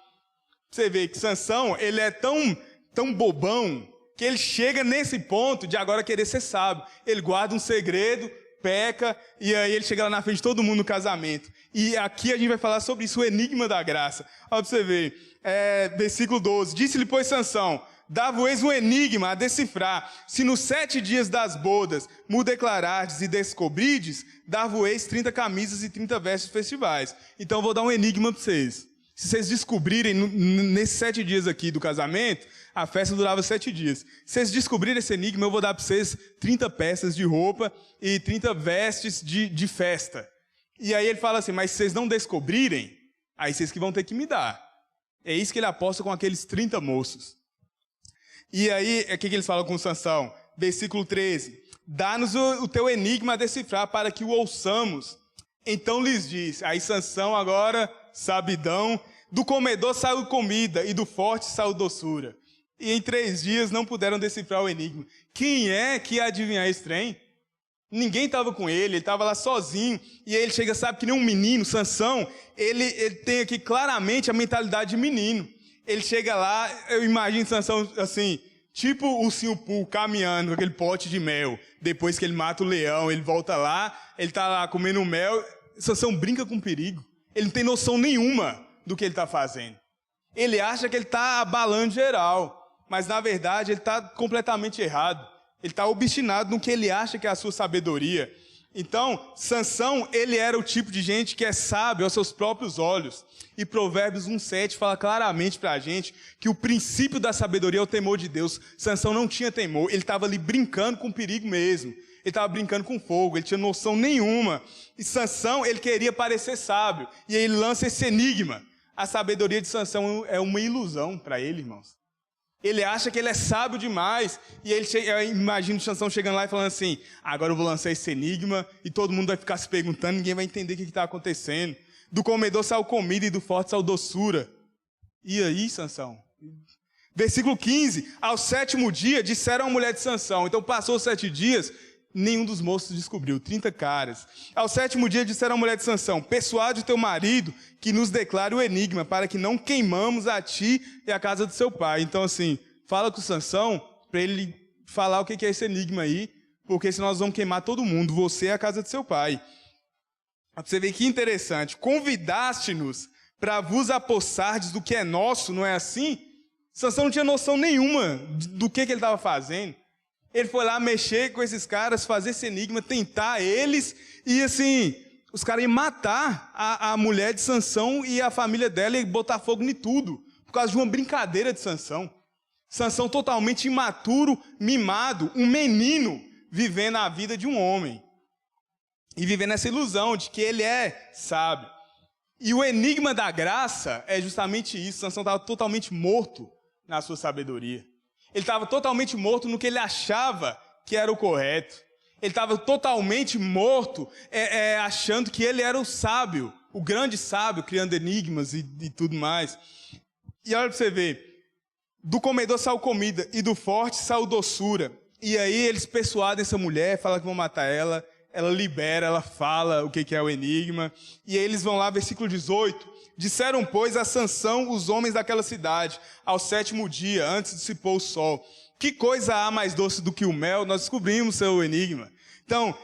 Você vê que Sansão, ele é tão bobão, que ele chega nesse ponto de agora querer ser sábio. Ele guarda um segredo, peca, e aí ele chega lá na frente de todo mundo no casamento. E aqui a gente vai falar sobre isso, o enigma da graça. Olha para você ver, versículo 12. Disse-lhe, pois, Sansão, dá-vos um enigma a decifrar. Se nos 7 dias das bodas me declarardes e descobrides, dar-vos 30 camisas e 30 vestes festivais. Então eu vou dar um enigma para vocês. Se vocês descobrirem, nesses 7 dias aqui do casamento, a festa durava 7 dias. Se vocês descobrirem esse enigma, eu vou dar para vocês 30 peças de roupa e 30 vestes de festa. E aí ele fala assim, mas se vocês não descobrirem, aí vocês que vão ter que me dar. É isso que ele aposta com aqueles 30 moços. E aí, o que eles falam com Sansão? Versículo 13. Dá-nos o teu enigma a decifrar para que o ouçamos. Então lhes diz, aí Sansão agora, sabidão, do comedor saiu comida e do forte saiu doçura. E em 3 dias não puderam decifrar o enigma. Quem é que ia adivinhar esse trem? Ninguém estava com ele estava lá sozinho. E aí ele chega, sabe, que nem um menino, Sansão, ele tem aqui claramente a mentalidade de menino. Ele chega lá, eu imagino Sansão assim, tipo o Ursinho Pooh caminhando com aquele pote de mel. Depois que ele mata o leão, ele volta lá, ele está lá comendo mel. Sansão brinca com perigo. Ele não tem noção nenhuma do que ele está fazendo. Ele acha que ele está abalando geral, mas na verdade ele está completamente errado. Ele está obstinado no que ele acha que é a sua sabedoria. Então, Sansão, ele era o tipo de gente que é sábio aos seus próprios olhos. E Provérbios 1,7 fala claramente para a gente que o princípio da sabedoria é o temor de Deus. Sansão não tinha temor, ele estava ali brincando com perigo mesmo. Ele estava brincando com fogo, ele tinha noção nenhuma. E Sansão, ele queria parecer sábio. E aí ele lança esse enigma. A sabedoria de Sansão é uma ilusão para ele, irmãos. Ele acha que ele é sábio demais. E eu imagino Sansão chegando lá e falando assim, agora eu vou lançar esse enigma e todo mundo vai ficar se perguntando, ninguém vai entender o que está acontecendo. Do comedor saiu comida e do forte saiu doçura. E aí, Sansão? Versículo 15. Ao 7º dia, disseram à mulher de Sansão. Então passou os 7 dias, nenhum dos moços descobriu, 30 caras. Ao 7º dia, disseram à mulher de Sansão, persuade o teu marido que nos declare o enigma, para que não queimamos a ti e a casa do seu pai. Então, assim, fala com o Sansão, para ele falar o que é esse enigma aí, porque senão nós vamos queimar todo mundo, você e a casa do seu pai. Para você ver que interessante, convidaste-nos para vos apossardes do que é nosso, não é assim? Sansão não tinha noção nenhuma do que ele estava fazendo. Ele foi lá mexer com esses caras, fazer esse enigma, tentar eles, e assim, os caras iam matar a mulher de Sansão e a família dela e botar fogo em tudo, por causa de uma brincadeira de Sansão. Sansão totalmente imaturo, mimado, um menino vivendo a vida de um homem. E vivendo essa ilusão de que ele é sábio. E o enigma da graça é justamente isso. Sansão estava totalmente morto na sua sabedoria. Ele estava totalmente morto no que ele achava que era o correto. Ele estava totalmente morto achando que ele era o sábio, o grande sábio, criando enigmas e tudo mais. E olha para você ver, do comedor saiu comida e do forte saiu doçura. E aí eles persuadem essa mulher, falam que vão matar ela. Ela libera, ela fala o que é o enigma. E aí eles vão lá, versículo 18. Disseram, pois, a Sansão os homens daquela cidade, ao 7º dia, antes de se pôr o sol. Que coisa há mais doce do que o mel? Nós descobrimos seu enigma. Então,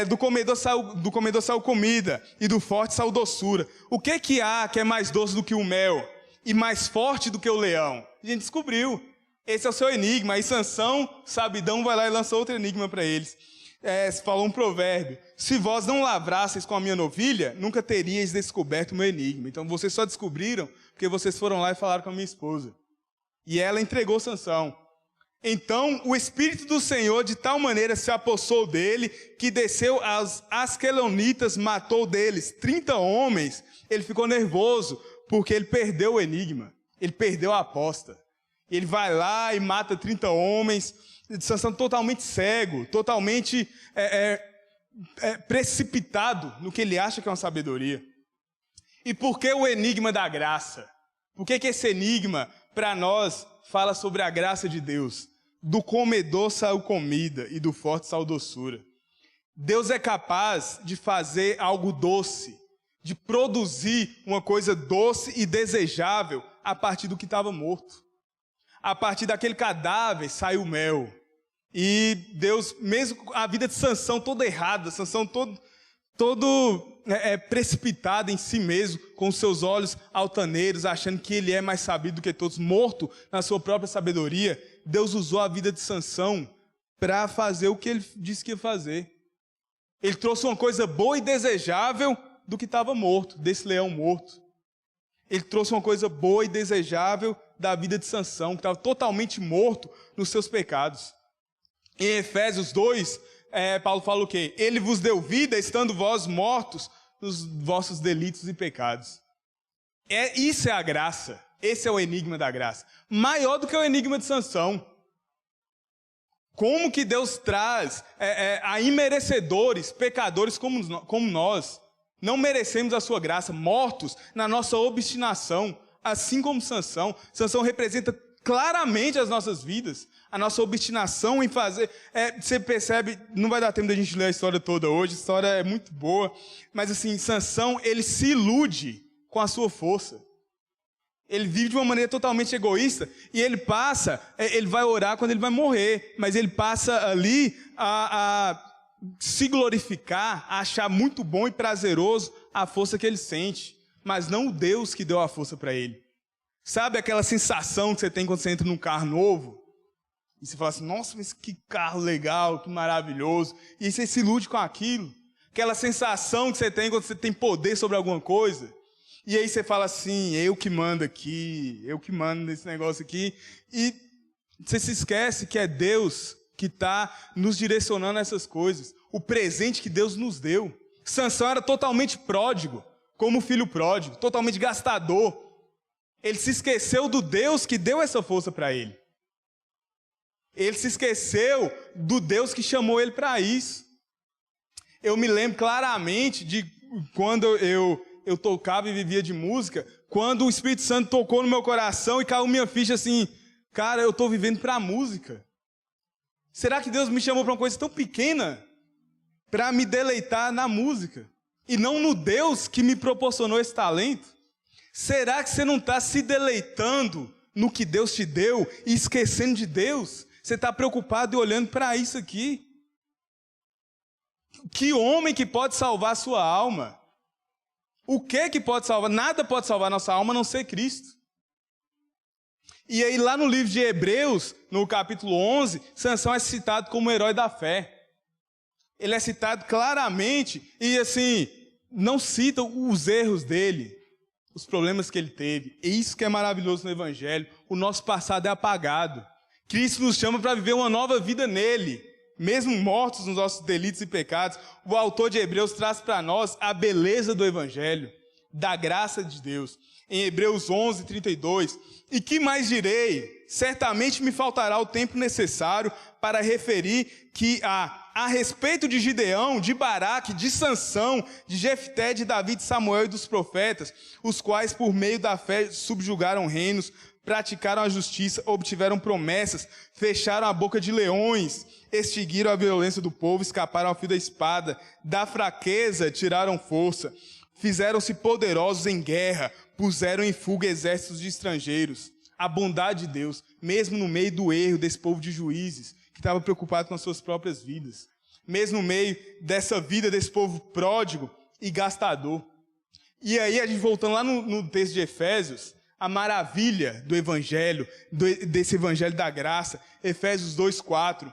do comedor saiu comida, e do forte saiu doçura. O que há que é mais doce do que o mel? E mais forte do que o leão? A gente descobriu. Esse é o seu enigma. Aí Sansão, sabidão, vai lá e lança outro enigma para eles. Falou um provérbio, se vós não lavrasseis com a minha novilha, nunca teríeis descoberto o meu enigma. Então vocês só descobriram porque vocês foram lá e falaram com a minha esposa. E ela entregou Sansão. Então o Espírito do Senhor de tal maneira se apossou dele, que desceu aos Asquelonitas, matou deles 30 homens. Ele ficou nervoso, porque ele perdeu o enigma. Ele perdeu a aposta. Ele vai lá e mata 30 homens... Sansão totalmente cego, totalmente precipitado no que ele acha que é uma sabedoria. E por que o enigma da graça? Por que esse enigma, para nós, fala sobre a graça de Deus. Do comedor saiu comida e do forte saiu doçura. Deus é capaz de fazer algo doce, de produzir uma coisa doce e desejável a partir do que estava morto. A partir daquele cadáver saiu mel. E Deus, mesmo a vida de Sansão toda errada, Sansão todo precipitado em si mesmo, com seus olhos altaneiros, achando que ele é mais sabido do que todos, morto na sua própria sabedoria, Deus usou a vida de Sansão para fazer o que ele disse que ia fazer. Ele trouxe uma coisa boa e desejável do que estava morto, desse leão morto. Ele trouxe uma coisa boa e desejável da vida de Sansão, que estava totalmente morto nos seus pecados. Em Efésios 2, Paulo fala o quê? Ele vos deu vida, estando vós mortos nos vossos delitos e pecados. Isso é a graça. Esse é o enigma da graça. Maior do que o enigma de Sansão. Como que Deus traz a imerecedores, pecadores como nós, não merecemos a sua graça, mortos na nossa obstinação, assim como Sansão. Sansão representa claramente as nossas vidas, a nossa obstinação em fazer. Você percebe, não vai dar tempo da gente ler a história toda hoje, a história é muito boa, mas assim, Sansão, ele se ilude com a sua força. Ele vive de uma maneira totalmente egoísta e ele vai orar quando ele vai morrer, mas ele passa ali a se glorificar, a achar muito bom e prazeroso a força que ele sente, mas não o Deus que deu a força para ele. Sabe aquela sensação que você tem quando você entra num carro novo? E você fala assim, nossa, mas que carro legal, que maravilhoso. E aí você se ilude com aquilo. Aquela sensação que você tem quando você tem poder sobre alguma coisa. E aí você fala assim, eu que mando aqui, eu que mando nesse negócio aqui. E você se esquece que é Deus que está nos direcionando a essas coisas. O presente que Deus nos deu. Sansão era totalmente pródigo, como o filho pródigo, totalmente gastador. Ele se esqueceu do Deus que deu essa força para ele. Ele se esqueceu do Deus que chamou ele para isso. Eu me lembro claramente de quando eu tocava e vivia de música, quando o Espírito Santo tocou no meu coração e caiu minha ficha assim, cara, eu estou vivendo para a música. Será que Deus me chamou para uma coisa tão pequena para me deleitar na música e não no Deus que me proporcionou esse talento? Será que você não está se deleitando no que Deus te deu e esquecendo de Deus? Você está preocupado e olhando para isso aqui? Que homem que pode salvar a sua alma? O que pode salvar? Nada pode salvar a nossa alma a não ser Cristo. E aí lá no livro de Hebreus, no capítulo 11, Sansão é citado como herói da fé. Ele é citado claramente e assim, não cita os erros dele, os problemas que ele teve. E isso que é maravilhoso no Evangelho. O nosso passado é apagado. Cristo nos chama para viver uma nova vida nele. Mesmo mortos nos nossos delitos e pecados, o autor de Hebreus traz para nós a beleza do Evangelho, da graça de Deus. Em Hebreus 11, 32, e que mais direi? Certamente me faltará o tempo necessário para referir que a respeito de Gideão, de Baraque, de Sansão, de Jefté, de Davi, de Samuel e dos profetas, os quais por meio da fé subjugaram reinos, praticaram a justiça, obtiveram promessas, fecharam a boca de leões, extinguiram a violência do povo, escaparam ao fio da espada, da fraqueza tiraram força, fizeram-se poderosos em guerra, puseram em fuga exércitos de estrangeiros. A bondade de Deus, mesmo no meio do erro desse povo de juízes, que estava preocupado com as suas próprias vidas, mesmo no meio dessa vida desse povo pródigo e gastador. E aí, a gente voltando lá no texto de Efésios, a maravilha do Evangelho, desse Evangelho da graça, Efésios 2:4.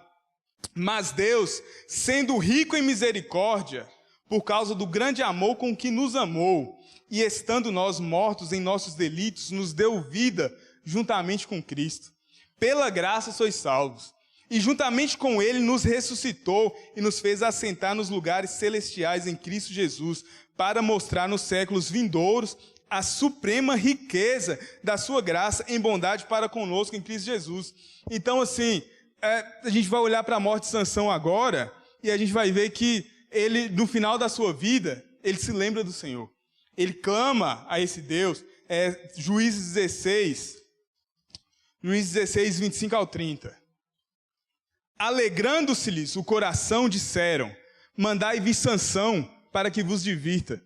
Mas Deus, sendo rico em misericórdia, por causa do grande amor com que nos amou, e estando nós mortos em nossos delitos, nos deu vida juntamente com Cristo. Pela graça sois salvos. E juntamente com Ele nos ressuscitou e nos fez assentar nos lugares celestiais em Cristo Jesus, para mostrar nos séculos vindouros a suprema riqueza da sua graça em bondade para conosco em Cristo Jesus. Então, assim, a gente vai olhar para a morte de Sansão agora e a gente vai ver que ele, no final da sua vida, ele se lembra do Senhor. Ele clama a esse Deus. Juízes 16, Juízes 16, 25 ao 30. Alegrando-se-lhes o coração, disseram: mandai vir Sansão, para que vos divirta.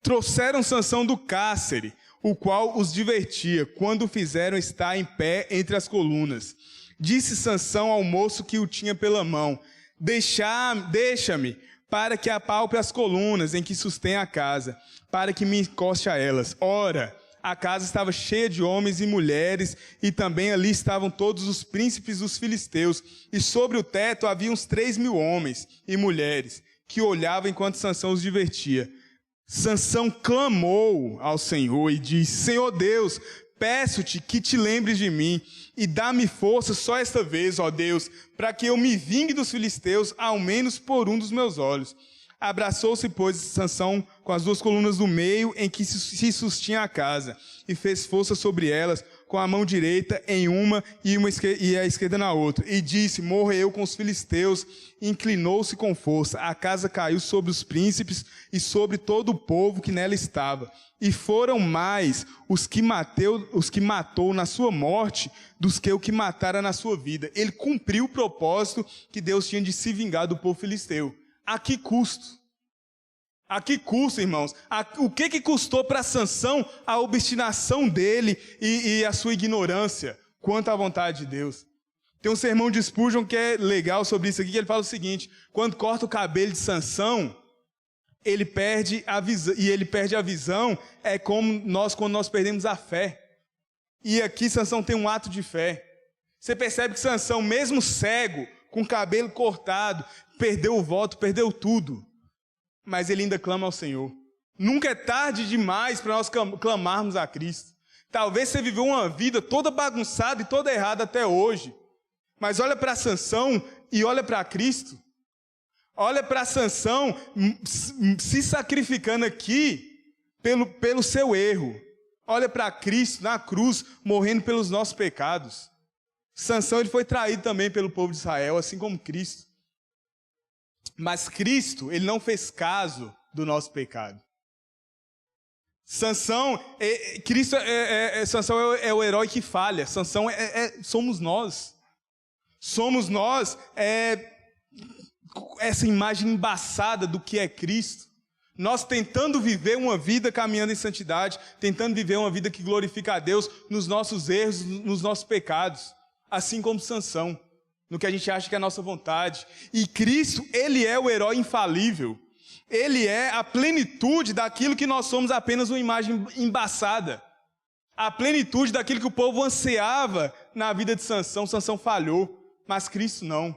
Trouxeram Sansão do cárcere, o qual os divertia, quando o fizeram estar em pé entre as colunas. Disse Sansão ao moço que o tinha pela mão: deixa-me, para que apalpe as colunas em que sustém a casa, para que me encoste a elas. Ora, a casa estava cheia de homens e mulheres, e também ali estavam todos os príncipes dos filisteus, e sobre o teto havia uns 3.000 homens e mulheres, que olhavam enquanto Sansão os divertia. Sansão clamou ao Senhor e disse: Senhor Deus, peço-te que te lembres de mim, e dá-me força só esta vez, ó Deus, para que eu me vingue dos filisteus, ao menos por um dos meus olhos. Abraçou-se, pois, Sansão com as 2 colunas do meio em que se sustinha a casa, e fez força sobre elas, com a mão direita em uma e a esquerda na outra. E disse: morra eu com os filisteus. Inclinou-se com força. A casa caiu sobre os príncipes e sobre todo o povo que nela estava. E foram mais os que matou na sua morte dos que o que matara na sua vida. Ele cumpriu o propósito que Deus tinha de se vingar do povo filisteu. A que custo? A que custo, irmãos? O que custou para Sansão a obstinação dele e a sua ignorância quanto à vontade de Deus? Tem um sermão de Spurgeon que é legal sobre isso aqui, que ele fala o seguinte: quando corta o cabelo de Sansão, ele perde a visão, e ele perde a visão é como quando nós perdemos a fé. E aqui Sansão tem um ato de fé. Você percebe que Sansão, mesmo cego, com o cabelo cortado, perdeu o voto, perdeu tudo. Mas ele ainda clama ao Senhor. Nunca é tarde demais para nós clamarmos a Cristo. Talvez você viveu uma vida toda bagunçada e toda errada até hoje. Mas olha para Sansão e olha para Cristo. Olha para Sansão se sacrificando aqui pelo seu erro. Olha para Cristo na cruz, morrendo pelos nossos pecados. Sansão ele foi traído também pelo povo de Israel, assim como Cristo. Mas Cristo, ele não fez caso do nosso pecado. Sansão, Sansão é o herói que falha. Sansão somos nós. Somos nós, essa imagem embaçada do que é Cristo. Nós tentando viver uma vida caminhando em santidade, tentando viver uma vida que glorifica a Deus nos nossos erros, nos nossos pecados. Assim como Sansão, no que a gente acha que é a nossa vontade. E Cristo, ele é o herói infalível. Ele é a plenitude daquilo que nós somos, apenas uma imagem embaçada. A plenitude daquilo que o povo ansiava na vida de Sansão. Sansão falhou, mas Cristo não.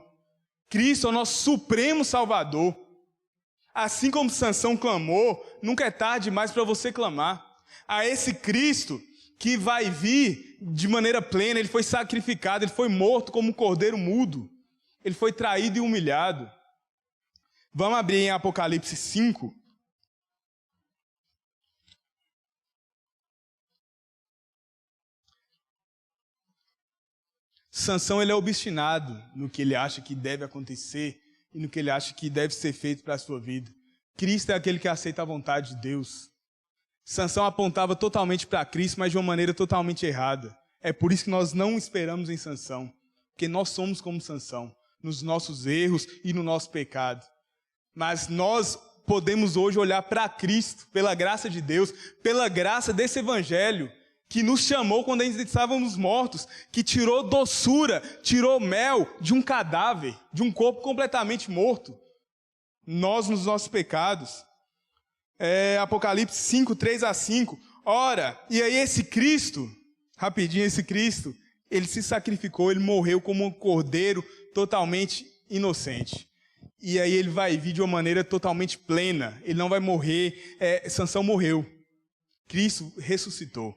Cristo é o nosso supremo Salvador. Assim como Sansão clamou, nunca é tarde demais para você clamar. A esse Cristo que vai vir de maneira plena, ele foi sacrificado, ele foi morto como um cordeiro mudo. Ele foi traído e humilhado. Vamos abrir em Apocalipse 5. Sansão ele é obstinado no que ele acha que deve acontecer e no que ele acha que deve ser feito para a sua vida. Cristo é aquele que aceita a vontade de Deus. Sansão apontava totalmente para Cristo, mas de uma maneira totalmente errada. É por isso que nós não esperamos em Sansão, porque nós somos como Sansão, nos nossos erros e no nosso pecado. Mas nós podemos hoje olhar para Cristo, pela graça de Deus, pela graça desse Evangelho, que nos chamou quando ainda estávamos mortos, que tirou doçura, tirou mel de um cadáver, de um corpo completamente morto. Nós nos nossos pecados. Apocalipse 5, 3 a 5. Ora, e aí esse Cristo, rapidinho, esse Cristo, ele se sacrificou, ele morreu como um cordeiro totalmente inocente. E aí ele vai vir de uma maneira totalmente plena. Ele não vai morrer. Sansão morreu. Cristo ressuscitou.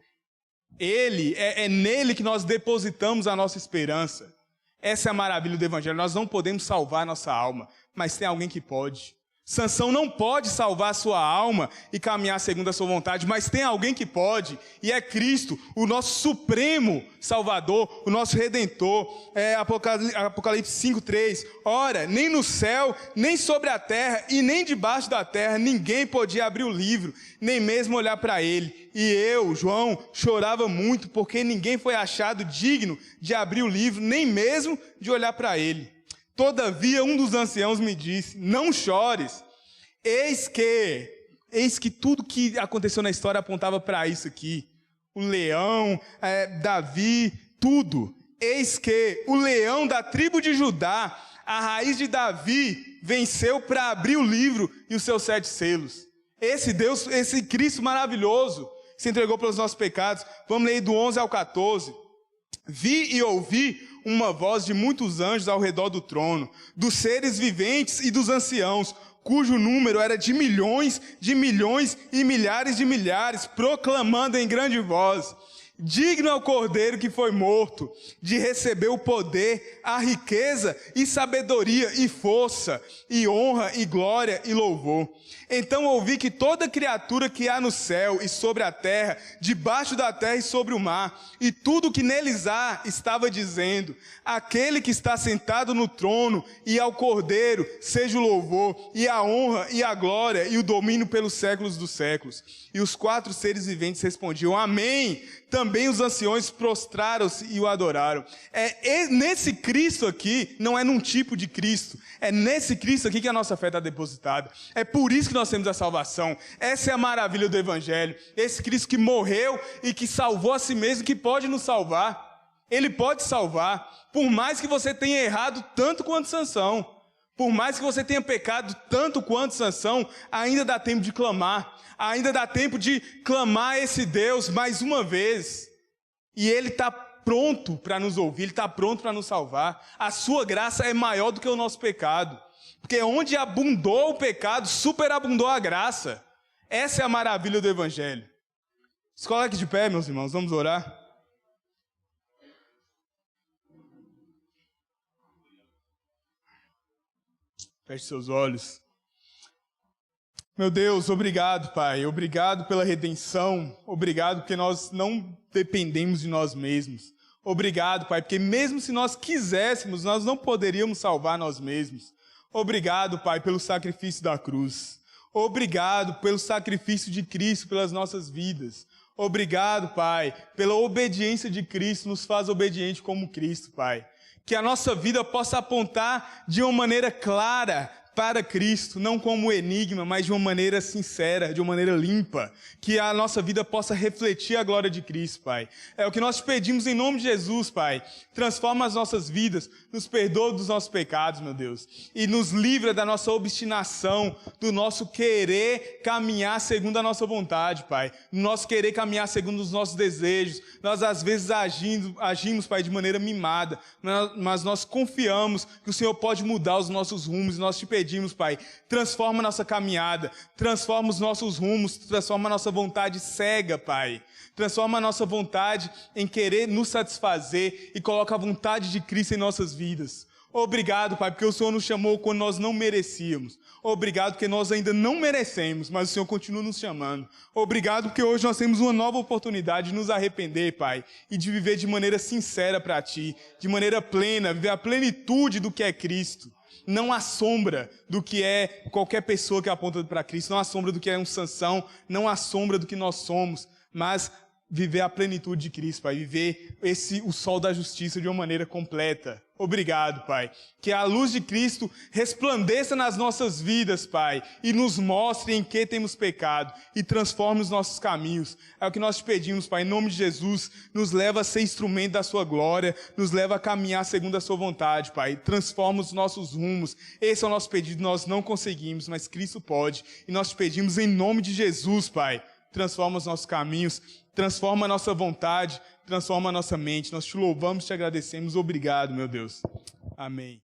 Ele, é nele que nós depositamos a nossa esperança. Essa é a maravilha do Evangelho. Nós não podemos salvar a nossa alma, mas tem alguém que pode. Sansão não pode salvar a sua alma e caminhar segundo a sua vontade, mas tem alguém que pode, e é Cristo, o nosso supremo Salvador, o nosso Redentor. Apocalipse 5:3. Ora, nem no céu, nem sobre a terra e nem debaixo da terra, ninguém podia abrir o livro, nem mesmo olhar para ele. E eu, João, chorava muito, porque ninguém foi achado digno de abrir o livro, nem mesmo de olhar para ele. Todavia, um dos anciãos me disse: não chores, eis que tudo que aconteceu na história apontava para isso aqui. O leão, Davi, tudo. Eis que o leão da tribo de Judá, a raiz de Davi, venceu para abrir o livro e os seus 7 selos. Esse Deus, esse Cristo maravilhoso, se entregou pelos nossos pecados. Vamos ler do 11 ao 14. Vi e ouvi uma voz de muitos anjos ao redor do trono, dos seres viventes e dos anciãos, cujo número era de milhões e milhares de milhares, proclamando em grande voz: digno é o Cordeiro que foi morto, de receber o poder, a riqueza e sabedoria e força, e honra e glória e louvor. Então ouvi que toda criatura que há no céu e sobre a terra, debaixo da terra e sobre o mar, e tudo que neles há, estava dizendo: aquele que está sentado no trono e ao Cordeiro seja o louvor, e a honra e a glória e o domínio pelos séculos dos séculos. E os 4 seres viventes respondiam: amém. Também os anciões prostraram-se e o adoraram. Nesse Cristo aqui, não é num tipo de Cristo, é nesse Cristo aqui que a nossa fé está depositada. É por isso que nós temos a salvação. Essa é a maravilha do Evangelho. Esse Cristo que morreu e que salvou a si mesmo, que pode nos salvar. Ele pode salvar, por mais que você tenha errado tanto quanto Sansão. Por mais que você tenha pecado tanto quanto Sansão, ainda dá tempo de clamar. Ainda dá tempo de clamar a esse Deus mais uma vez. E Ele está pronto para nos ouvir, Ele está pronto para nos salvar. A sua graça é maior do que o nosso pecado. Porque onde abundou o pecado, superabundou a graça. Essa é a maravilha do Evangelho. Se coloque de pé, meus irmãos, vamos orar. Feche seus olhos. Meu Deus, obrigado, Pai. Obrigado pela redenção. Obrigado porque nós não dependemos de nós mesmos. Obrigado, Pai, porque mesmo se nós quiséssemos, nós não poderíamos salvar nós mesmos. Obrigado, Pai, pelo sacrifício da cruz. Obrigado pelo sacrifício de Cristo pelas nossas vidas. Obrigado, Pai, pela obediência de Cristo, nos faz obediente como Cristo, Pai. Que a nossa vida possa apontar de uma maneira clara para Cristo, não como enigma, mas de uma maneira sincera, de uma maneira limpa. Que a nossa vida possa refletir a glória de Cristo, Pai. É o que nós te pedimos em nome de Jesus, Pai. Transforma as nossas vidas, nos perdoa dos nossos pecados, meu Deus. E nos livra da nossa obstinação, do nosso querer caminhar segundo a nossa vontade, Pai. Do nosso querer caminhar segundo os nossos desejos. Nós, às vezes, agimos, Pai, de maneira mimada, mas nós confiamos que o Senhor pode mudar os nossos rumos. Nós te pedimos, Pai, transforma a nossa caminhada, transforma os nossos rumos, transforma a nossa vontade cega, Pai. Transforma a nossa vontade em querer nos satisfazer e coloca a vontade de Cristo em nossas vidas. Obrigado, Pai, porque o Senhor nos chamou quando nós não merecíamos. Obrigado porque nós ainda não merecemos, mas o Senhor continua nos chamando. Obrigado porque hoje nós temos uma nova oportunidade de nos arrepender, Pai, e de viver de maneira sincera para Ti, de maneira plena, viver a plenitude do que é Cristo. Não há sombra do que é qualquer pessoa que aponta para Cristo, não há sombra do que é um Sansão, não há sombra do que nós somos, mas viver a plenitude de Cristo, Pai, viver o sol da justiça de uma maneira completa. Obrigado, Pai. Que a luz de Cristo resplandeça nas nossas vidas, Pai, e nos mostre em que temos pecado e transforme os nossos caminhos. É o que nós te pedimos, Pai, em nome de Jesus. Nos leva a ser instrumento da sua glória, nos leva a caminhar segundo a sua vontade, Pai. Transforma os nossos rumos. Esse é o nosso pedido, nós não conseguimos, mas Cristo pode. E nós te pedimos em nome de Jesus, Pai. Transforma os nossos caminhos, transforma a nossa vontade, transforma a nossa mente. Nós te louvamos, te agradecemos. Obrigado, meu Deus. Amém.